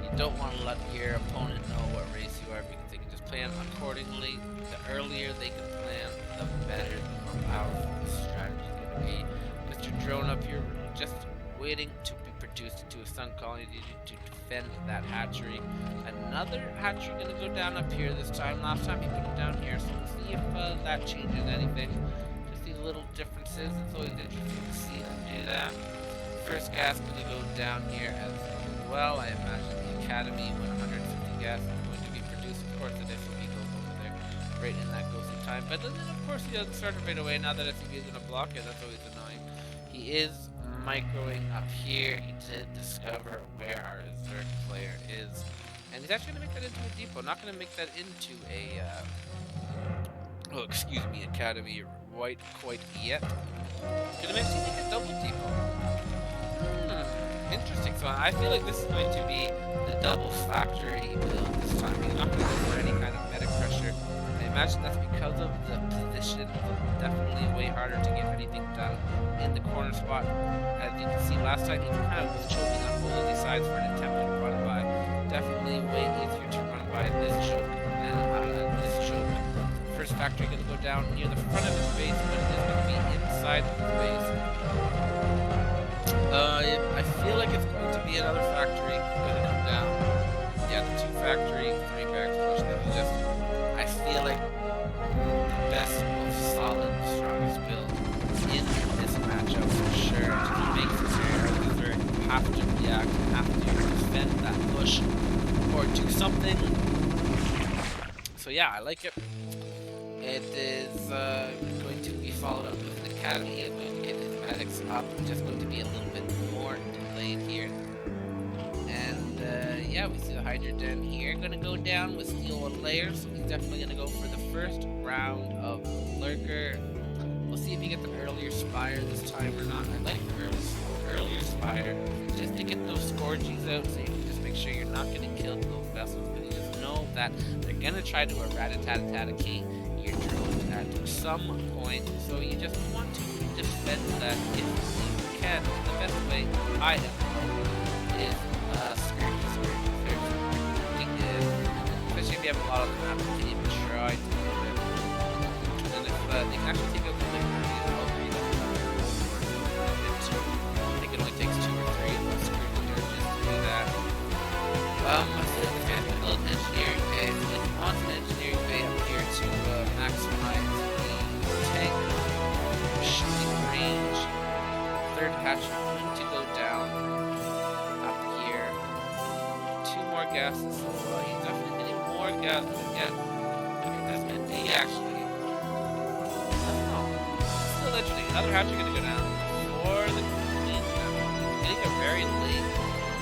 You don't want to let your opponent know what race you are, because they can just plan accordingly. The earlier they can plan, the better, the more powerful the strategy is going to be. Mr. Drone up here just waiting to be produced into a sun colony to defend that hatchery. Another hatchery going to go down up here this time. Last time he put it down here, so we'll see if that changes anything. Just these little differences. It's always interesting to see them do that. First gas going to go down here as well. I imagine the Academy 150 gas is going to be produced. Of course, the SUV goes over there right in that goes in time. But then, of course, he doesn't start it right away. Now that SUV is going to block it, that's always annoying. He is microing up here. He did discover where our Zerg player is, and he's actually going to make that into a depot. Not going to make that into a Academy quite yet. Going to make a double depot. Interesting. So I feel like this is going to be the double factory build this time. He's not going to go for any kind of meta pressure. I imagine that's because of the position. It's definitely way harder to get anything done in the corner spot. As you can see, last time he kind of was choking on both of these sides for an attempted run by. Definitely way easier to run by this choke than this choke. First factory going to go down near the front of his base, but it is going to be inside of his base. I feel like it's going to be another factory going to come down. Yeah, the 2 factory, 3 barracks push. That was just, I feel like the best, most solid, strongest build in this matchup for sure. Just makes it clear you have to react, have to defend that push, or do something. So yeah, I like it. It is going to be followed up with an Academy. It's going to get his medics up. Just going to be a little bit more delayed here. And yeah, we see the Hydra Den here. Going to go down with steel layers. So he's definitely going to go for the first round of Lurker. We'll see if he gets an earlier Spire this time or not. I like the earlier Spire, just to get those Scourges out, so you can just make sure you're not getting killed with those vessels, but you just know that they're going to try to eradicate your drones at some point, so you just want to defend that if you can. The best way I have is Scourges. Especially if you have a lot of them, you can even try to do it. And if they can actually take out the laser, I think it only takes 2 or 3 of those Scourges to do that. I feel like it's going to be a little engineering bay. It's an engineering bay up here to maximize the hatchery going to go down up here. 2 more gases. So he's definitely getting more gases again. Okay, that's going to be actually. Oh, still interesting. Another hatchery going to go down for the queen. Getting a very late.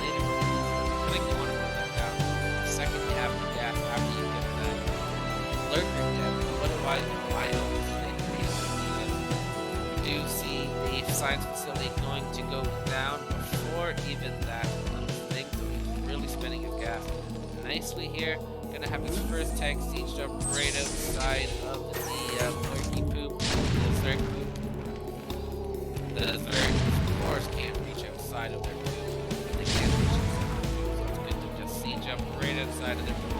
I think you want to put that down. The second you have the gas after you get that lurker dead. What do I do see the science facility going to go down before even that little thing, so he's really spinning his gas nicely here. Gonna have his first tank siege jump right outside of the lurky poop. The Zerg, of course, can't reach outside of their poop. They can't reach outside of their poop, so it's good to just siege jump right outside of their poop.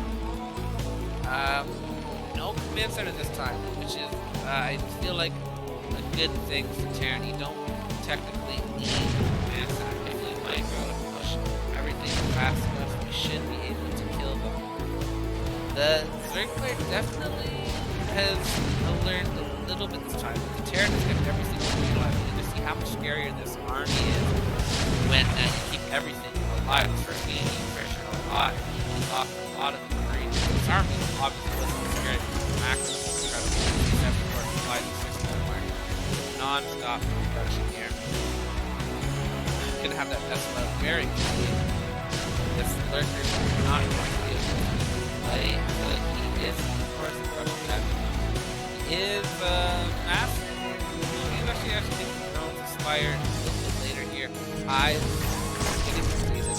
No command center this time, which is, I feel like, a good thing for Terran. You don't technically need a command center if you micro and push everything fast enough. You should be able to kill them. The Zerg player definitely has learned a little bit this time. The Terran has kept every single thing alive. You can see how much scarier this army is when you keep everything alive. For me, pressure a lot. He lost a lot of the Marines. This army obviously wasn't scary. Max was incredible. 74 flight and 6 more. Non-stop production here. Gonna have that Tesla out very quickly. This lurker is not going to be able to play, but he is, of course, a Russian cat. He is massive. He's actually known to Spire a little bit later here. I getting completed.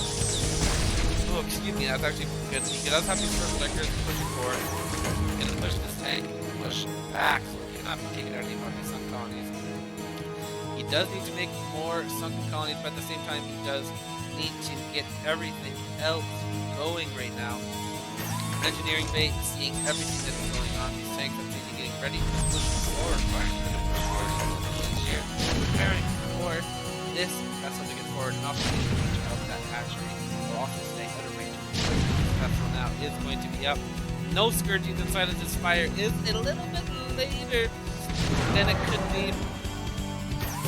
Oh, excuse me, that's actually good. He does have these first lurkers pushing forward. He's gonna push this tank, push back, so he cannot take it out of these sun colonies. He does need to make more sunken colonies, but at the same time, he does need to get everything else going right now. Engineering bay, seeing everything that's going on. These tanks are getting ready to push forward. Here, preparing for this vessel to get forward and also getting range of that hatchery. We're also staying out of range of the vessel now is going to be up. No scourges inside of this fire is a little bit later than it could be.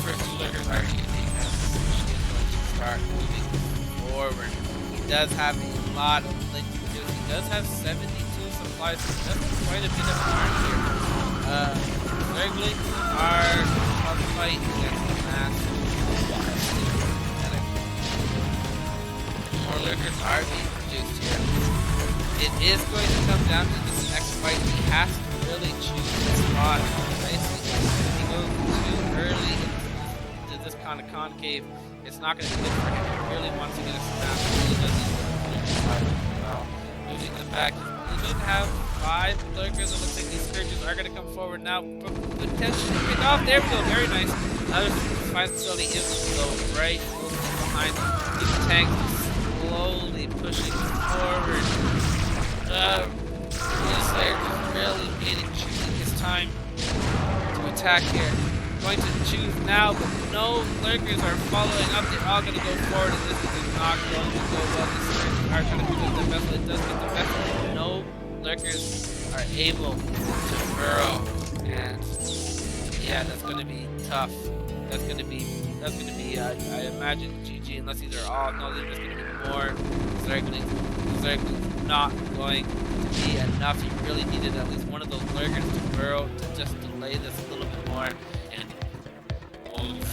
First lurkers are using this. She is going to start moving forward. He does have a lot of links to do. He does have 72 supplies, so that's quite a bit of an arm here. Zerglings are on the fight against the mass. More lurkers are being produced here. It is going to come down to this next fight. He has to really choose his spot nicely. If he goes too early into this kind of concave, it's not going to be good for him. He really wants to get us around. He really does need to well. Moving them back. He's going to have 5 lurkers. It looks like these scourges are going to come forward now. Potentially pick off. There we go. Very nice. Another fine facility is going to go right behind these tanks. Slowly pushing forward. This layer is really choosing his time to attack here. Going to choose now, but no lurkers are following up. They're all going to go forward, and this is not going to go well. The lurkers are trying to get the vessel. It does get the vessel. No lurkers are able to burrow, and yeah, that's going to be tough. That's going to be. I imagine GG, unless these are all. No, there's just going to be more Zerglings. Zerglings not going to be enough. You really needed at least one of those lurkers to burrow to just delay this a little bit more. And oof.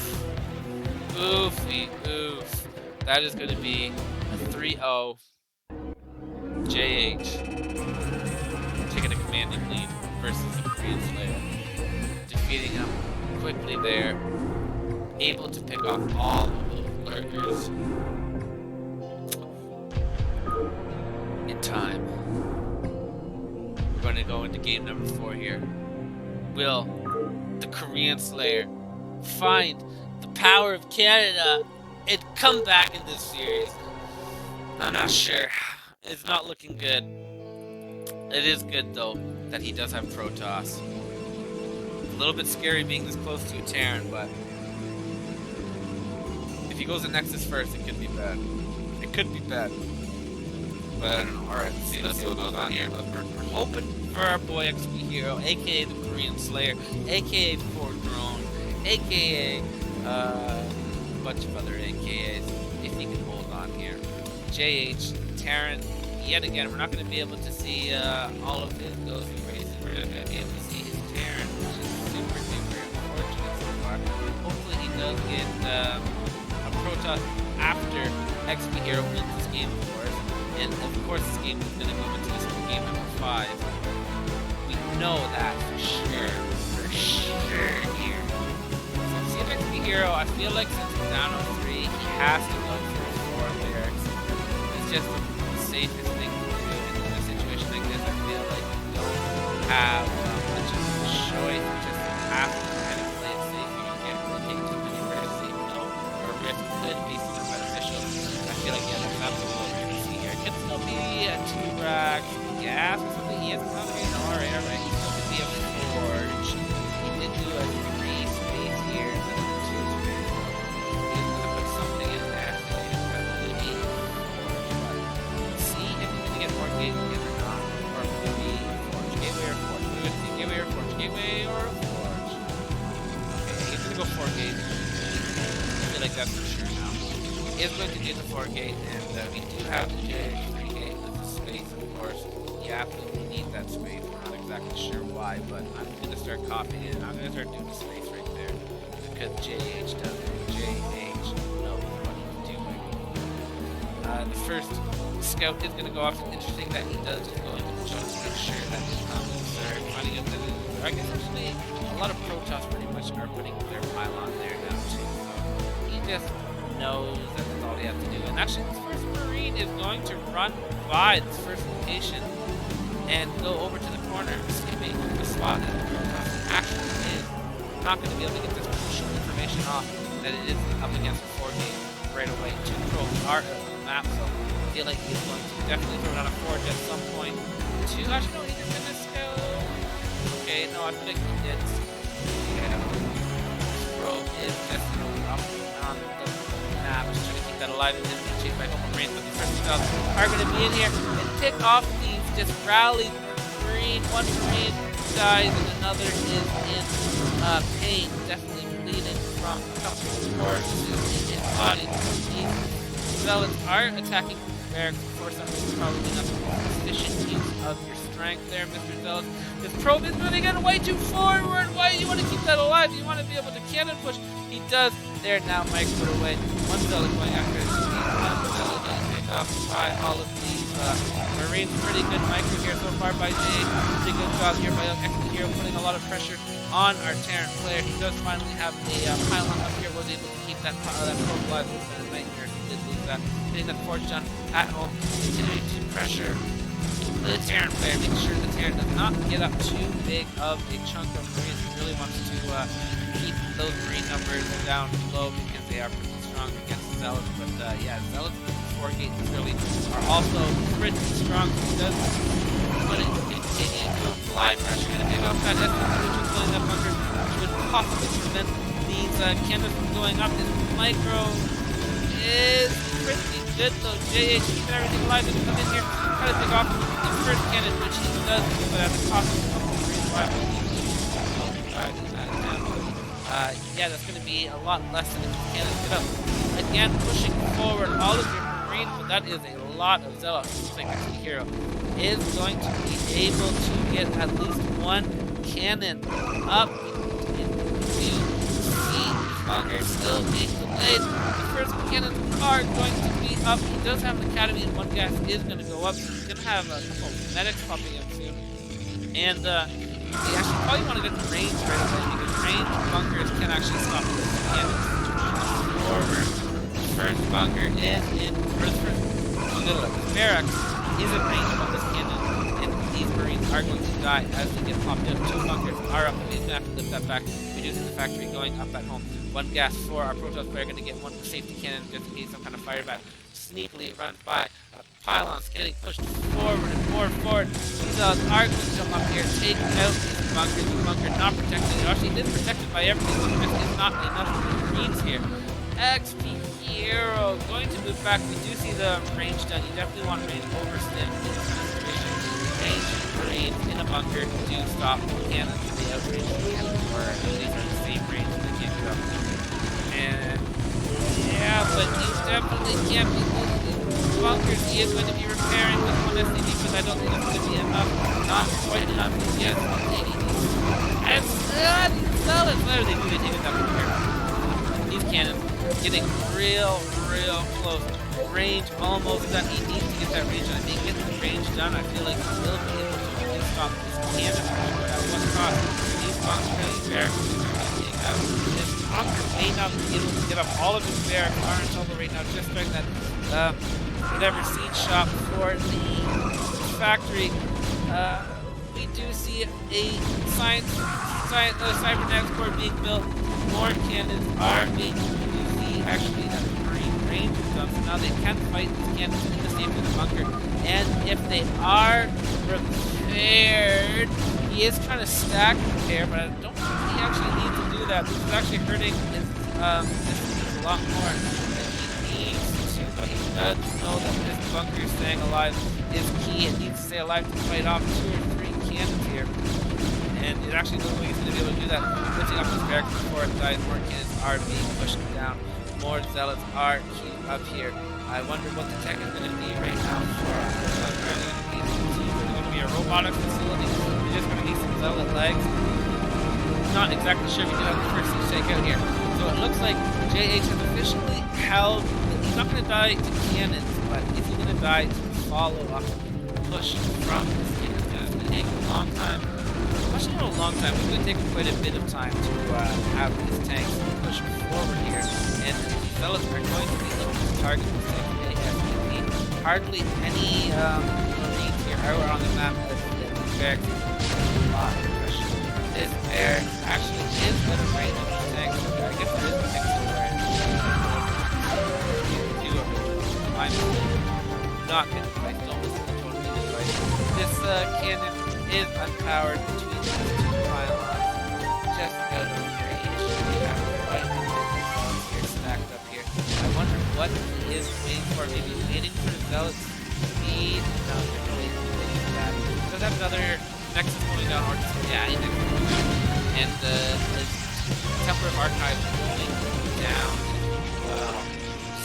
That is going to be a 3-0 JH taking a commanding lead versus the Korean Slayer, defeating him quickly there. Able to pick off all of those lurkers in time. We're going to go into game number 4 here. Will the Korean Slayer find the power of Canada and come back in this series? I'm not sure. It's not looking good. It is good though that he does have Protoss. A little bit scary being this close to a Terran, but if he goes to Nexus first, it could be bad. It could be bad. But I don't know. Alright, let's see what goes on here. But we're hoping for our boy XP Hero, aka the Korean Slayer, aka fourdrone, aka bunch of other AKAs if he can hold on here. JH, Terran, yet again, we're not going to be able to see all of his goes and races. We're just going to be able to see his Terran, which is super, super unfortunate so far. Hopefully he does get a Protoss after XP Hero wins this game, of course. And of course, this game is going to move into this game number 5. We know that for sure here. So CFXP Hero, I feel like since he's down on 3, he has to go for 4 barracks. It's just the safest thing to do in a situation like this. I feel like you don't have much of a choice. You just have to kind of play it safe. You can't really take too many risks. You know, or risk could be something beneficial. I feel like, yeah, that's absolutely what we're going to see here. It could still be a 2-rack gas or something. He has something. Alright. He's still going to be able to forge. He did do a 3 space here instead of 2 space. He's going to put something in there. So he's probably need forge. But let's see if he's going to get more gateways or not. Or if it be forge. Gateway or forge. We're going to see gateway or forge. Gateway or forge. Okay, he's going to go 4 gate. I feel like that's for sure now. He is going to do the 4 gate, and we do have the J3 gate with the space, of course. You absolutely need that space. We're not exactly sure why, but I'm going to start copying it. I'm going to start doing the space right there because JH does it. JH knows what he's doing. The first scout is going to go off. It's interesting that he does just go into the chunk to make sure that he's not concerned. Finding out that I guess actually a lot of Protoss pretty much are putting their pylon there now too. So he just knows that that's all he has to do. And actually, this first Marine is going to run by this first location and go over to the corner, skipping the spot that the Protoss actually is. Not going to be able to get this crucial information off that it is up against the 4 gate right away. 2 probes are on the map, so I feel like he's going to definitely throw down a forge at some point. 2, actually, no, he didn't finish go. Okay, no, I feel like he did. Yeah. Probe is just up on the map, just trying to keep that alive and then be chased by Homo Marines, but the first 2,000 are going to be in here and pick off these just rallied Marine. One Marine dies and another is in pain, definitely bleeding from a couple of forces in his body. These zealots are attacking barracks for some reason, probably not sufficient use of your strength there, Mr. Zealot. This probe is moving in way too forward. Why do you want to keep that alive? You want to be able to cannon push. He does. There now, Mike's put away. One Zealot going after his team. One Zealot getting picked off by all of these Marines. Pretty good micro here so far by Jay. Pretty good job here by XP Hero, putting a lot of pressure on our Terran player. He does finally have a pylon up here. Was able to keep that probe alive. It was a nightmare. He did lose that. Getting that forge done at home. Continuing to pressure the Terran player, make sure the Terran does not get up too big of a chunk of Marines. He really wants to keep those Marine numbers down low because they are pretty strong against Zealots. But yeah, Zealots with the 4 gates really are also pretty strong. He does put it continue to apply pressure and a big off that SCW, which is filling that bunker, which would possibly prevent these cannons from going up. This micro is pretty good though. JH keeping everything alive and come in here, try to pick off the first cannon, which he does, but at the cost of a couple of Marines. Yeah, that's going to be a lot less than if the cannons get up. Again, pushing forward all of your Marines, but that is a lot of Zealots. Looks like the hero is going to be able to get at least 1 cannon up. Longer still being delayed. The first cannons are going to be up. He does have an academy and 1 gas is going to go up. So he's going to have a couple of medics popping up soon. And you actually probably want to get the range right away because range bunkers can actually stop the cannons forward. The first bunker is in first barracks is in range of this cannon. And these Marines are going to die as they get popped up. 2 bunkers are up. He's going to have to lift that back. Reducing the factory going up at home. 1 gas for our Protoss player, going to get 1 safety cannon just in case some kind of fire back. Sneakily runs by. Pylons getting pushed forward and more forward. These are going to jump up here, take out these bunkers. The bunker not protected. It actually is protected by everything, but this is not enough Marines here. XP Hero going to move back. We do see the range done. You definitely want range overstim in this situation. Range Marines in a bunker do stop cannons. The outrage cannons, or these are the same range. And whatever they do, they take it down from here. These cannons getting real close. Range almost done. He needs to get that range done. If he gets the range done, I feel like he will be able to stop this cannon. But at what cost? These bunks really barracks. This bunker may not be able to get up all of his barracks. Orange Elbow right now just starting that whatever siege shop for the factory. We do see a cybernetics core being built. More cannons are being used. Actually, that Marine range is done, so now they can fight these cannons in the safety of the bunker. And if they are repaired, he is trying to stack repair, but I don't think he actually needs to do that. This is actually hurting his a lot more than he needs to. But he does know that this bunker staying alive is key. It needs to stay alive to fight off 2 or 3 cannons here. And it actually looks like he's going to be able to do that. Lifting up his barracks before it dies. More cannons are being pushed down. More zealots are queued up here. I wonder what the tech is going to be right now for Is it going to be a robotic facility? We're just going to need some zealot legs. Not exactly sure. We do have the first siege take out here. So it looks like JH has officially held. He's not going to die to cannons, but is he going to die to follow up push from this cannon? It's going to take a long time. Actually, not a long time. It's going to take quite a bit of time to have these tanks push forward here. And the zealots are going to be looking to target this tank ASAP. Hardly any Marines here are on the map as the barracks. A lot of pressure. This barracks actually is with a range of these tanks. I guess there is a mix of where not getting quite almost totally right. This cannon is unpowered between these 2 pylons. Just out of range. We have quite a bit of here stacked up here. I wonder what he is waiting for. Maybe waiting for the zealots to speed. No, they're really waiting for that. He does have another nexus going down, or yeah, nexus going down. And the Templar Archive going down.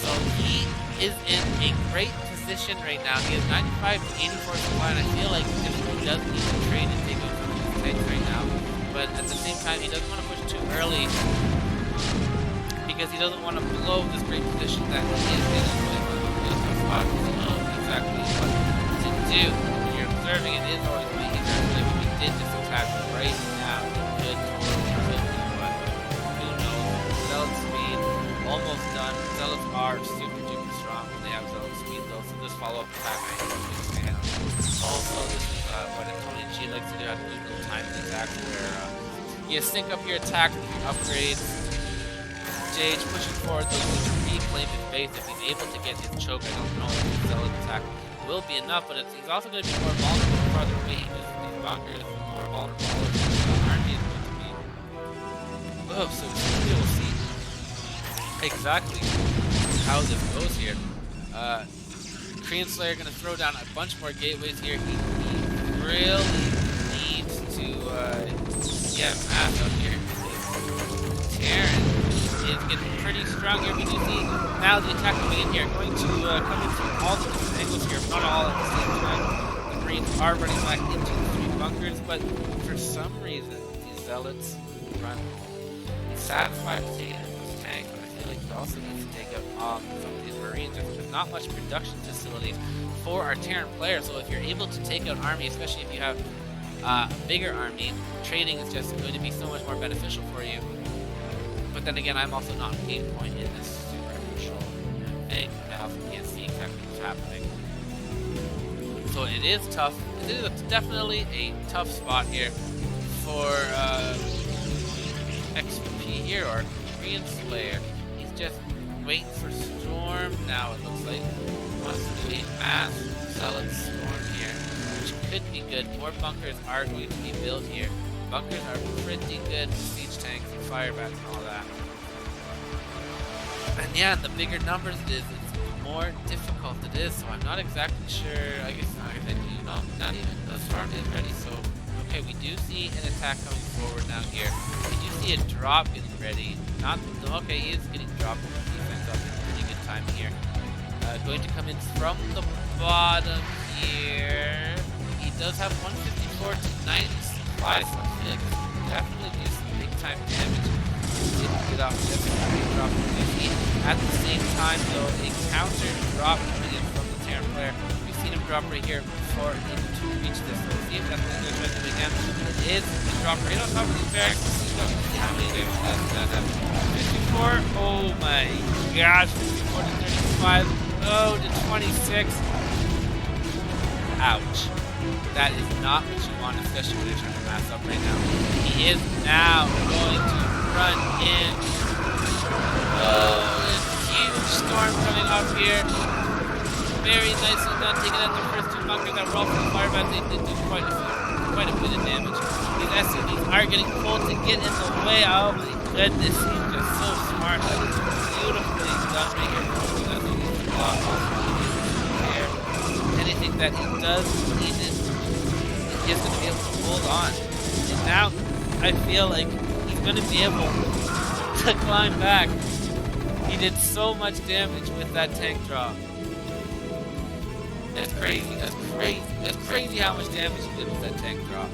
So he is in a great position right now. He has 95 to 84 supply, and I feel like he does need to trade and take out some of these tanks right now. But at the same time, he doesn't want to push too early because he doesn't want to blow this great position that he is in. Exactly what to do. When you're observing, it is always way easier. If we did this attack right now, it could totally kill me, but who knows? Zealot speed, almost done. Zealots are super duper strong when they have zealot speed though, so this follow-up attack also, this is what Tony G likes to do at little time attacks where you sync up your attack with your upgrades. Jage pushing forward though to reclaim his base. If he's able to get his choke, I don't know if his zealot attack will be enough, but he's also going to be more vulnerable farther away. These bunkers are more vulnerable the army is going to be. Oh, so we will see exactly how this goes here. Korean Slayer going to throw down a bunch more gateways here. He really needs to get mass up here. Terran is getting pretty strong here. We do see now the attack coming in here, going to come in from all the different angles here, but not all at the same time. The Marines are running back into the 3 bunkers, but for some reason, these zealots run satisfied with taking out this tank. But I feel like he also needs to take out some of these Marines. There's not much production facilities for our Terran players, so if you're able to take out army, especially if you have a bigger army, trading is just going to be so much more beneficial for you. But then again, I'm also not a game point in this super crucial thing. I also can't see exactly what's happening. So it is tough. It is definitely a tough spot here for XP here, or Korean Slayer. He's just waiting for Storm now, it looks like. Wants to do a mass Zealot Storm here, which could be good. More bunkers are going to be built here. Bunkers are pretty good with siege tanks and firebats and all that. And yeah, the bigger numbers it is, it's the more difficult it is, so I'm not exactly sure. I guess I do know, not even the storm is ready, so okay, we do see an attack coming forward now here. We do see a drop getting ready. Not okay, he is getting dropped with the defense up in pretty good time here. Going to come in from the bottom here. He does have 154 to 90 supplies, so I feel like definitely do some big time damage. trade off just for the drop from 50. At the same time, though, a counter drop coming in from the Terran player. We've seen him drop right here before able to reach this. So we'll see if that's what they're trying to do again. It is the drop right on top of these barracks. Let's see how many there's 54. Oh my gosh, 54 to 35. Oh, to 26. Ouch. That is not what you want, especially when you're trying to mass up right now. He is now going to run in. Oh, a huge storm coming up here. Very nicely done, taking out the first two bunkers that were all from the fire, but they did do quite a bit of damage. These SCVs are getting pulled to get in the way. Oh my goodness, he's just so smart. That is beautifully done right here. Anything that he does, he's going to be able to hold on. And now, I feel like he's going to be able to climb back. He did so much damage with that tank drop. That's crazy, that's crazy. That's crazy how much damage he did with that tank drop.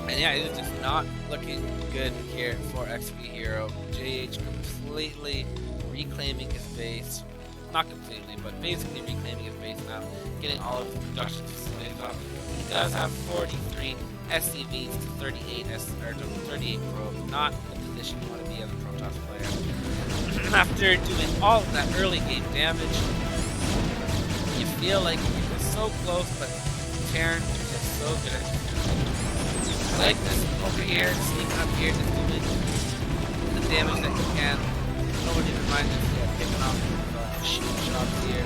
And yeah, it is just not looking good here for XP Hero. JH completely reclaiming his base. Not completely, but basically reclaiming his base now, getting all of his production facilities up. He does have 43 SCVs to 38 probes, not the position you want to be as a Protoss player. After doing all of that early game damage, you feel like you're so close, but Terran is just so good at it. Like this over here, sneaking up here, just doing the damage that you can. Nobody reminds us yet, picking off shoot shots here.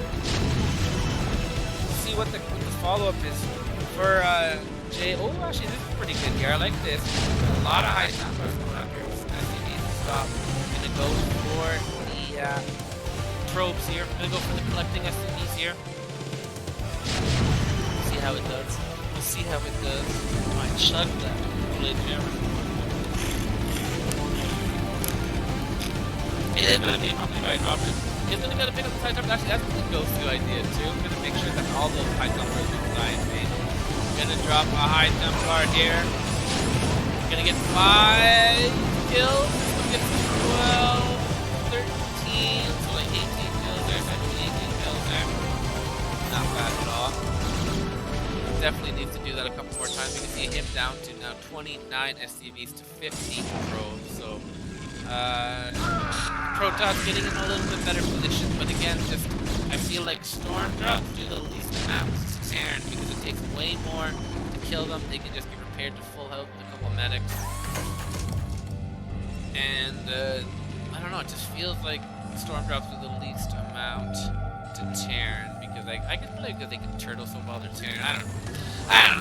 See what the follow-up is for Jay. Oh, actually, this is pretty good here. I like this. A lot of high numbers going up here. SCVs stop. I'm gonna go for the probes here. I'm gonna go for the collecting SCVs here. See how it does. We'll see how it does. I might chug that. It is gonna be something right off. He's gonna get a bit of the side jump. Actually, that's a good go-to idea too. I'm gonna make sure that all those high jumpers are designed made. Gonna drop a high jump guard here. Gonna get 5 kills. Get 12, 13, so like 18 kills there. 18 kills there. Not bad at all. Definitely needs to do that a couple more times. We can see him down to now 29 SCVs to 50 probes. So Protoss getting in a little bit better position, but again, just I feel like Storm drops do the least amount to Terran because it takes way more to kill them. They can just be repaired to full health with a couple of medics. And I don't know, it just feels like Storm drops do the least amount to Terran because I can play because they can turtle so well they're Terran. I don't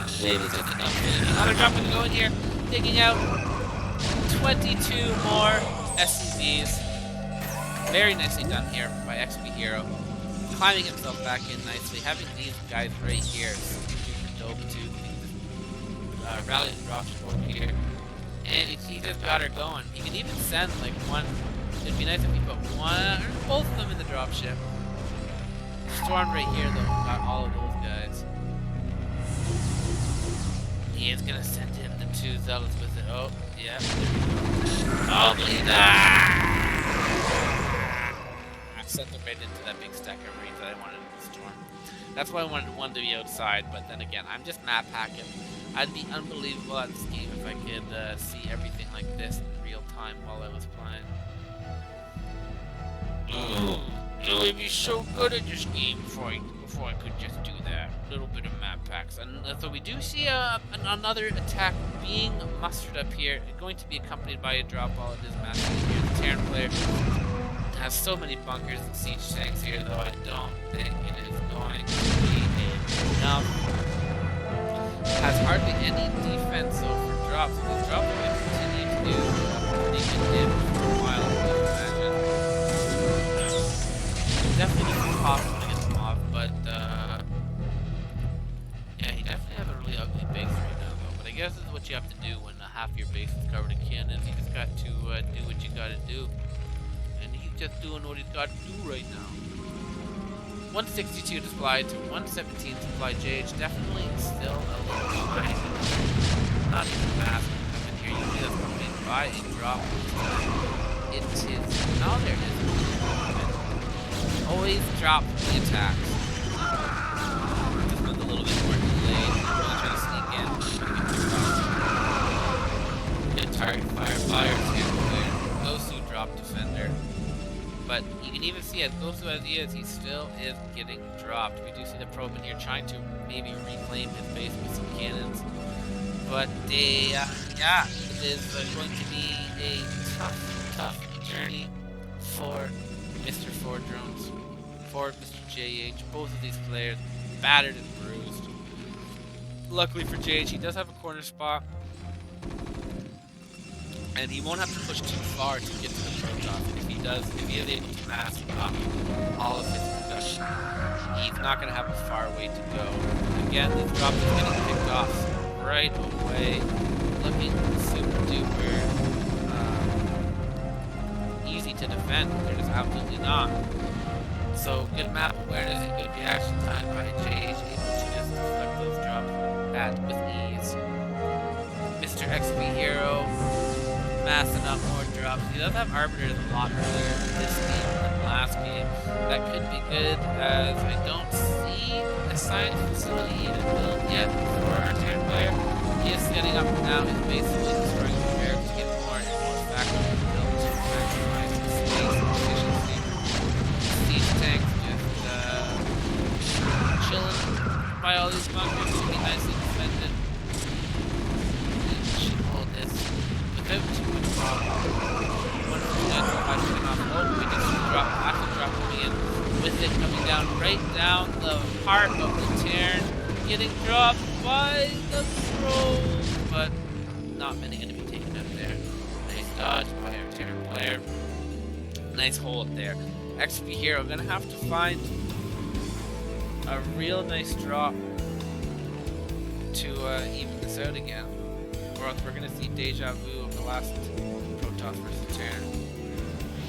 know. Maybe it's just enough. Another drop gonna go in here, taking out 22 more SCVs. Very nicely done here by XP Hero. Climbing himself back in nicely. Having these guys right here is super dope too. Rally the drops over here. And he just got her going. He can even send like one. It'd be nice if he put one or both of them in the dropship. Storm right here though got all of those guys. He is gonna send in the 2 zealots with it. Oh, yeah. Oh, bleed that! I sent them right into that big stack of Marines that I wanted to storm. That's why I wanted one to be outside, but then again, I'm just map hacking. I'd be unbelievable at this game if I could see everything like this in real time while I was playing. It would be so good at this game before I could just do that. A little bit of map packs. And so we do see another attack being mustered up here. Going to be accompanied by a drop ball. It is massive here. The Terran player has so many bunkers and siege tanks here, though I don't think it is going to be enough. Has hardly any defense though for drops. So these drops are going to continue to do pretty good damage for a while, I would imagine. Definitely gets impossible to get them off, but yeah, he definitely has a really ugly base right now though. But I guess this is what you have to do when half your base is covered in cannons. You just got to do what you gotta do. And he's just doing what he's got to do right now. 162 to supply to 117 to supply JH. Definitely still a little behind. Not even fast coming here. Usually that's coming in by a drop. It is. Oh, there it is. Always drop the attacks. This one's a little bit more delayed. I'm really trying to sneak in. Good target fire too. Gosu drop defender. But you can even see as Gosu as he still is getting dropped. We do see the probe in here trying to maybe reclaim his base with some cannons. But yeah, it is going to be a tough journey for Mr. Fourdrones, for Mr. JH. Both of these players battered and bruised. Luckily for JH, he does have a corner spot. And he won't have to push too far to get to the Protoss. If he is able to mass all of his production, he's not going to have a far way to go. Again, this drop is getting picked off right away. Looking super duper easy to defend. They're just absolutely not. So good map awareness and good reaction time by JH, able to just deflect those drops with ease. Mr. XP Hero massing up more drops. He does have Arbiters a lot earlier in this game than last game. That could be good, as I don't see a science facility even built yet for our Terran player. He is setting up now. He's basically destroying the barracks to get more and more factories built to maximize the space efficiency. Siege tanks just chilling by all these bunkers to be nicely defended. And should hold this without too much problem. One of the guns will have to come off. Oh, we can see drop, actually drop coming in with it coming down right down the heart of the Terran, getting dropped by the Probe, but not many going to be taken out there. Nice dodge by our Terran player. Nice hold there. XP Hero going to have to find a real nice drop to even this out again, or else we're going to see deja vu of the last Protoss versus Terran.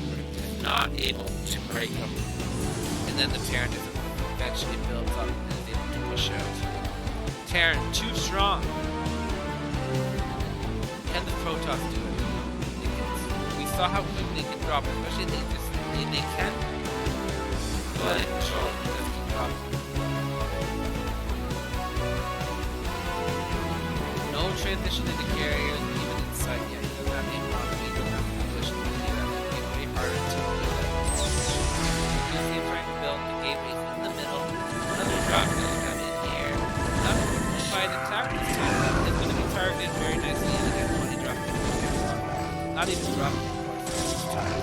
We're not able to break them, and then the Terran just eventually builds up and is able to push out. Terran too strong. Can the Protoss do it? We saw how quick they can drop, especially they can. But it just keep dropping. No transition into carriers, even inside yet. He doesn't have any quantity, he doesn't have the position to do that. It's going to be way harder to do that. You see him trying to build the gateways in the middle. Another drop is going to come in here. Not by the attack this time. It's going to be targeted very nicely. And again, when he drops it, not even dropping it this time.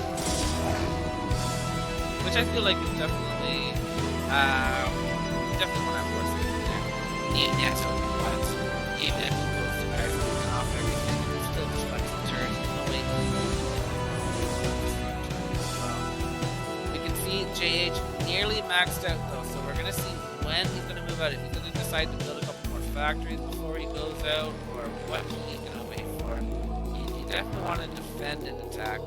Which I feel like is definitely one of worse things there. Yeah, so but even if he goes to guys off everything, it's still just like the turn. No way. We can see JH nearly maxed out though, so we're gonna see when he's gonna move out. If he's gonna decide to build a couple more factories before he goes out, or what he's gonna wait for. You definitely want to defend and attack.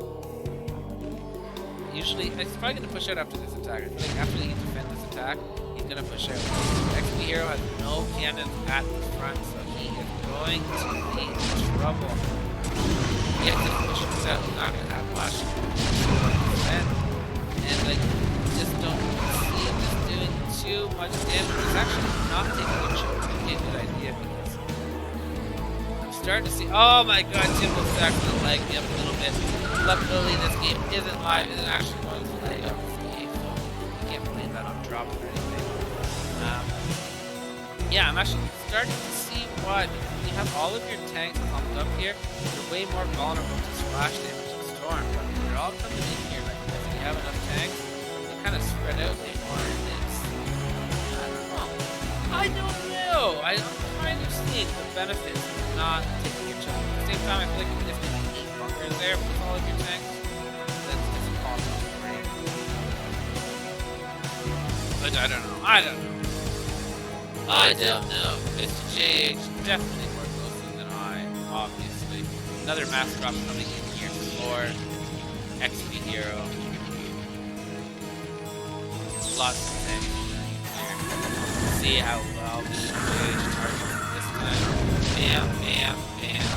Usually, he's probably going to push out after this attack. I feel like after he defends this attack, he's going to push out. XP Hero has no cannons at the front, so he is going to be in trouble. If he pushes out, he's not going to have much to defend. And, like, just don't see him just doing too much damage. It's actually not taking a choke. It's a good idea, because I'm starting to see. Oh my god, Timble's actually lagged me up a little bit. Luckily, this game isn't live, it's actually going to lag up this game, so you can't blame that on drops or anything. Yeah, I'm actually starting to see why, because when you have all of your tanks pumped up here, you're way more vulnerable to splash damage and storm, but when they're all coming in here like this, and you have enough tanks, they kind of spread out way more, and it's, I don't know, I'm kind of seeing the benefits of not taking your chance. At the same time, I feel like if they bunkers there with all of your tanks, that's impossible to break. But I don't know. Mr. JH definitely more closely than I, obviously. Another mass drop coming in here for XP Hero. Lots of tanks here. See how well Mr. JH targets this time. Bam, bam, bam.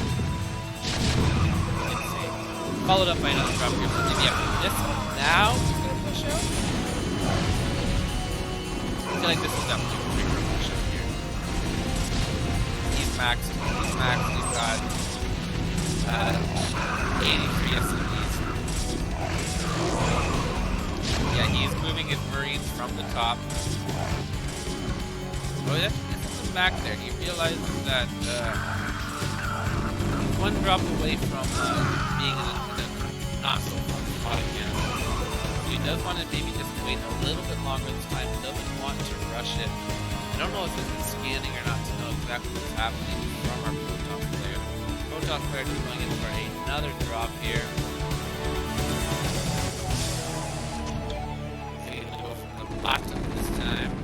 Followed up by another drop here. So maybe after this one, now he's going to push out. I feel like this is definitely a big push out here. He's maxed. He's maxed. He's got 83 SCVs. Yeah, he's moving his Marines from the top. Oh, that's back there. He realizes that one drop away from being in a not so fun spot again. So he does want to maybe just wait a little bit longer this time. He doesn't want to rush it. I don't know if this is scanning or not to know exactly what's happening from our Protoss player. Protoss player is going in for another drop here. Okay, he's going to go from the bottom this time.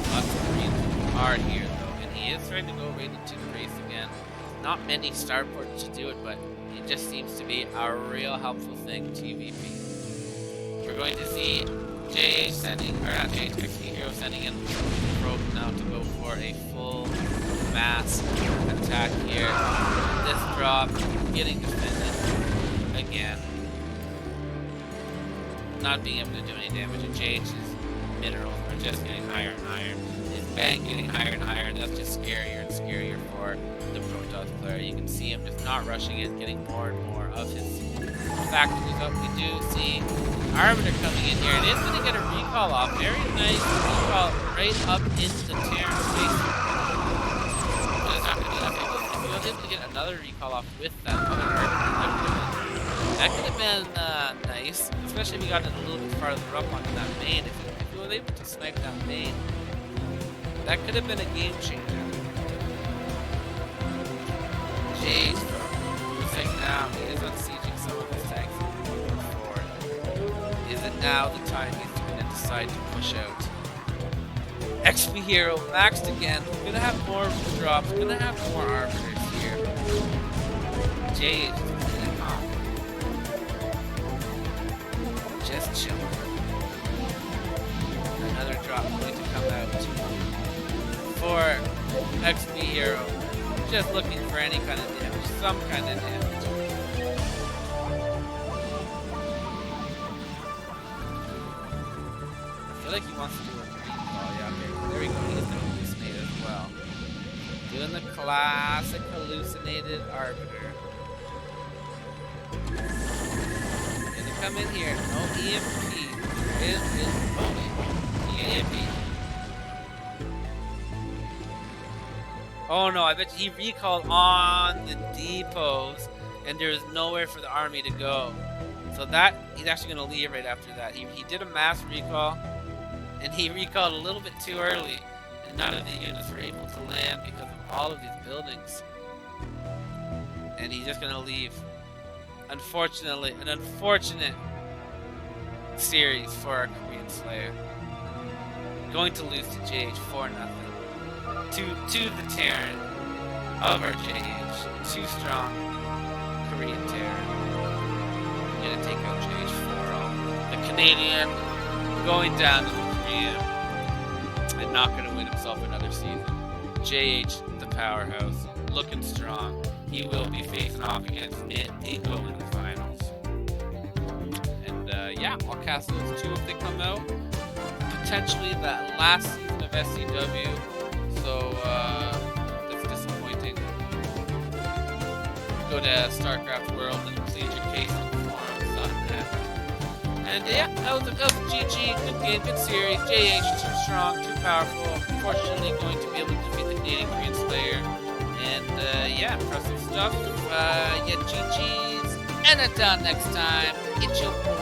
Lots of Marines are here though, and he is trying to go right into the race again. Not many starports to do it, but it just seems to be a real helpful thing to VP. We're going to see JH sending, or not JH, actually Hero sending in probe now to go for a full mass attack here. This drop getting defended again. Not being able to do any damage, and JH's minerals are just getting higher and higher. His bang getting higher and higher, and that's just scarier and scarier for the Protoss player. You can see him just not rushing it, getting more and more of his factories up. We do see Arbiter coming in here, and it's going to get a recall off. Very nice recall right up into the Terran space. But it's not going to be enough. If he was able to get another recall off with that other Arbiter, that could have been nice, especially if he got it a little bit farther up onto that main. If he was able to snipe that main, that could have been a game changer. Jeez, looks like now he is unsieging some of his tanks moving forward. Is it now the time he's going to decide to push out? XP Hero maxed again. Gonna have more drops. Gonna have more arbiters here. Jeez. Just chilling. Another drop going to come out for XP Hero. Just looking for any kind of damage, some kind of damage. I feel like he wants to do a recall. Yeah, okay. There we go. He is going to hallucinate as well. Doing the classic hallucinated arbiter. Come in here. No EMP. Is EMP. Oh no, I bet he recalled on the depots and there's nowhere for the army to go. So that he's actually gonna leave right after that. He did a mass recall and he recalled a little bit too early and none of the units were able to land because of all of these buildings. And he's just gonna leave. Unfortunately, an unfortunate series for our Korean Slayer. Going to lose to JH 4-0. To the Terran of our JH. Too strong Korean Terran. I'm gonna take out JH 4-0. The Canadian going down to the Korean and not gonna win himself another season. JH, the powerhouse, looking strong. He will be facing off against Nico in the finals. And yeah, I'll cast those two if they come out. Potentially that last season of SCW. So that's disappointing. Go to StarCraft World and plead your case on the forums on that. And yeah, that was a GG. Good game, good series. JH, too strong, too powerful. Unfortunately, going to be able to defeat the Canadian Korean Slayer. And yeah, impressive stuff. Yeah, GG's. And until next time, it's your boy.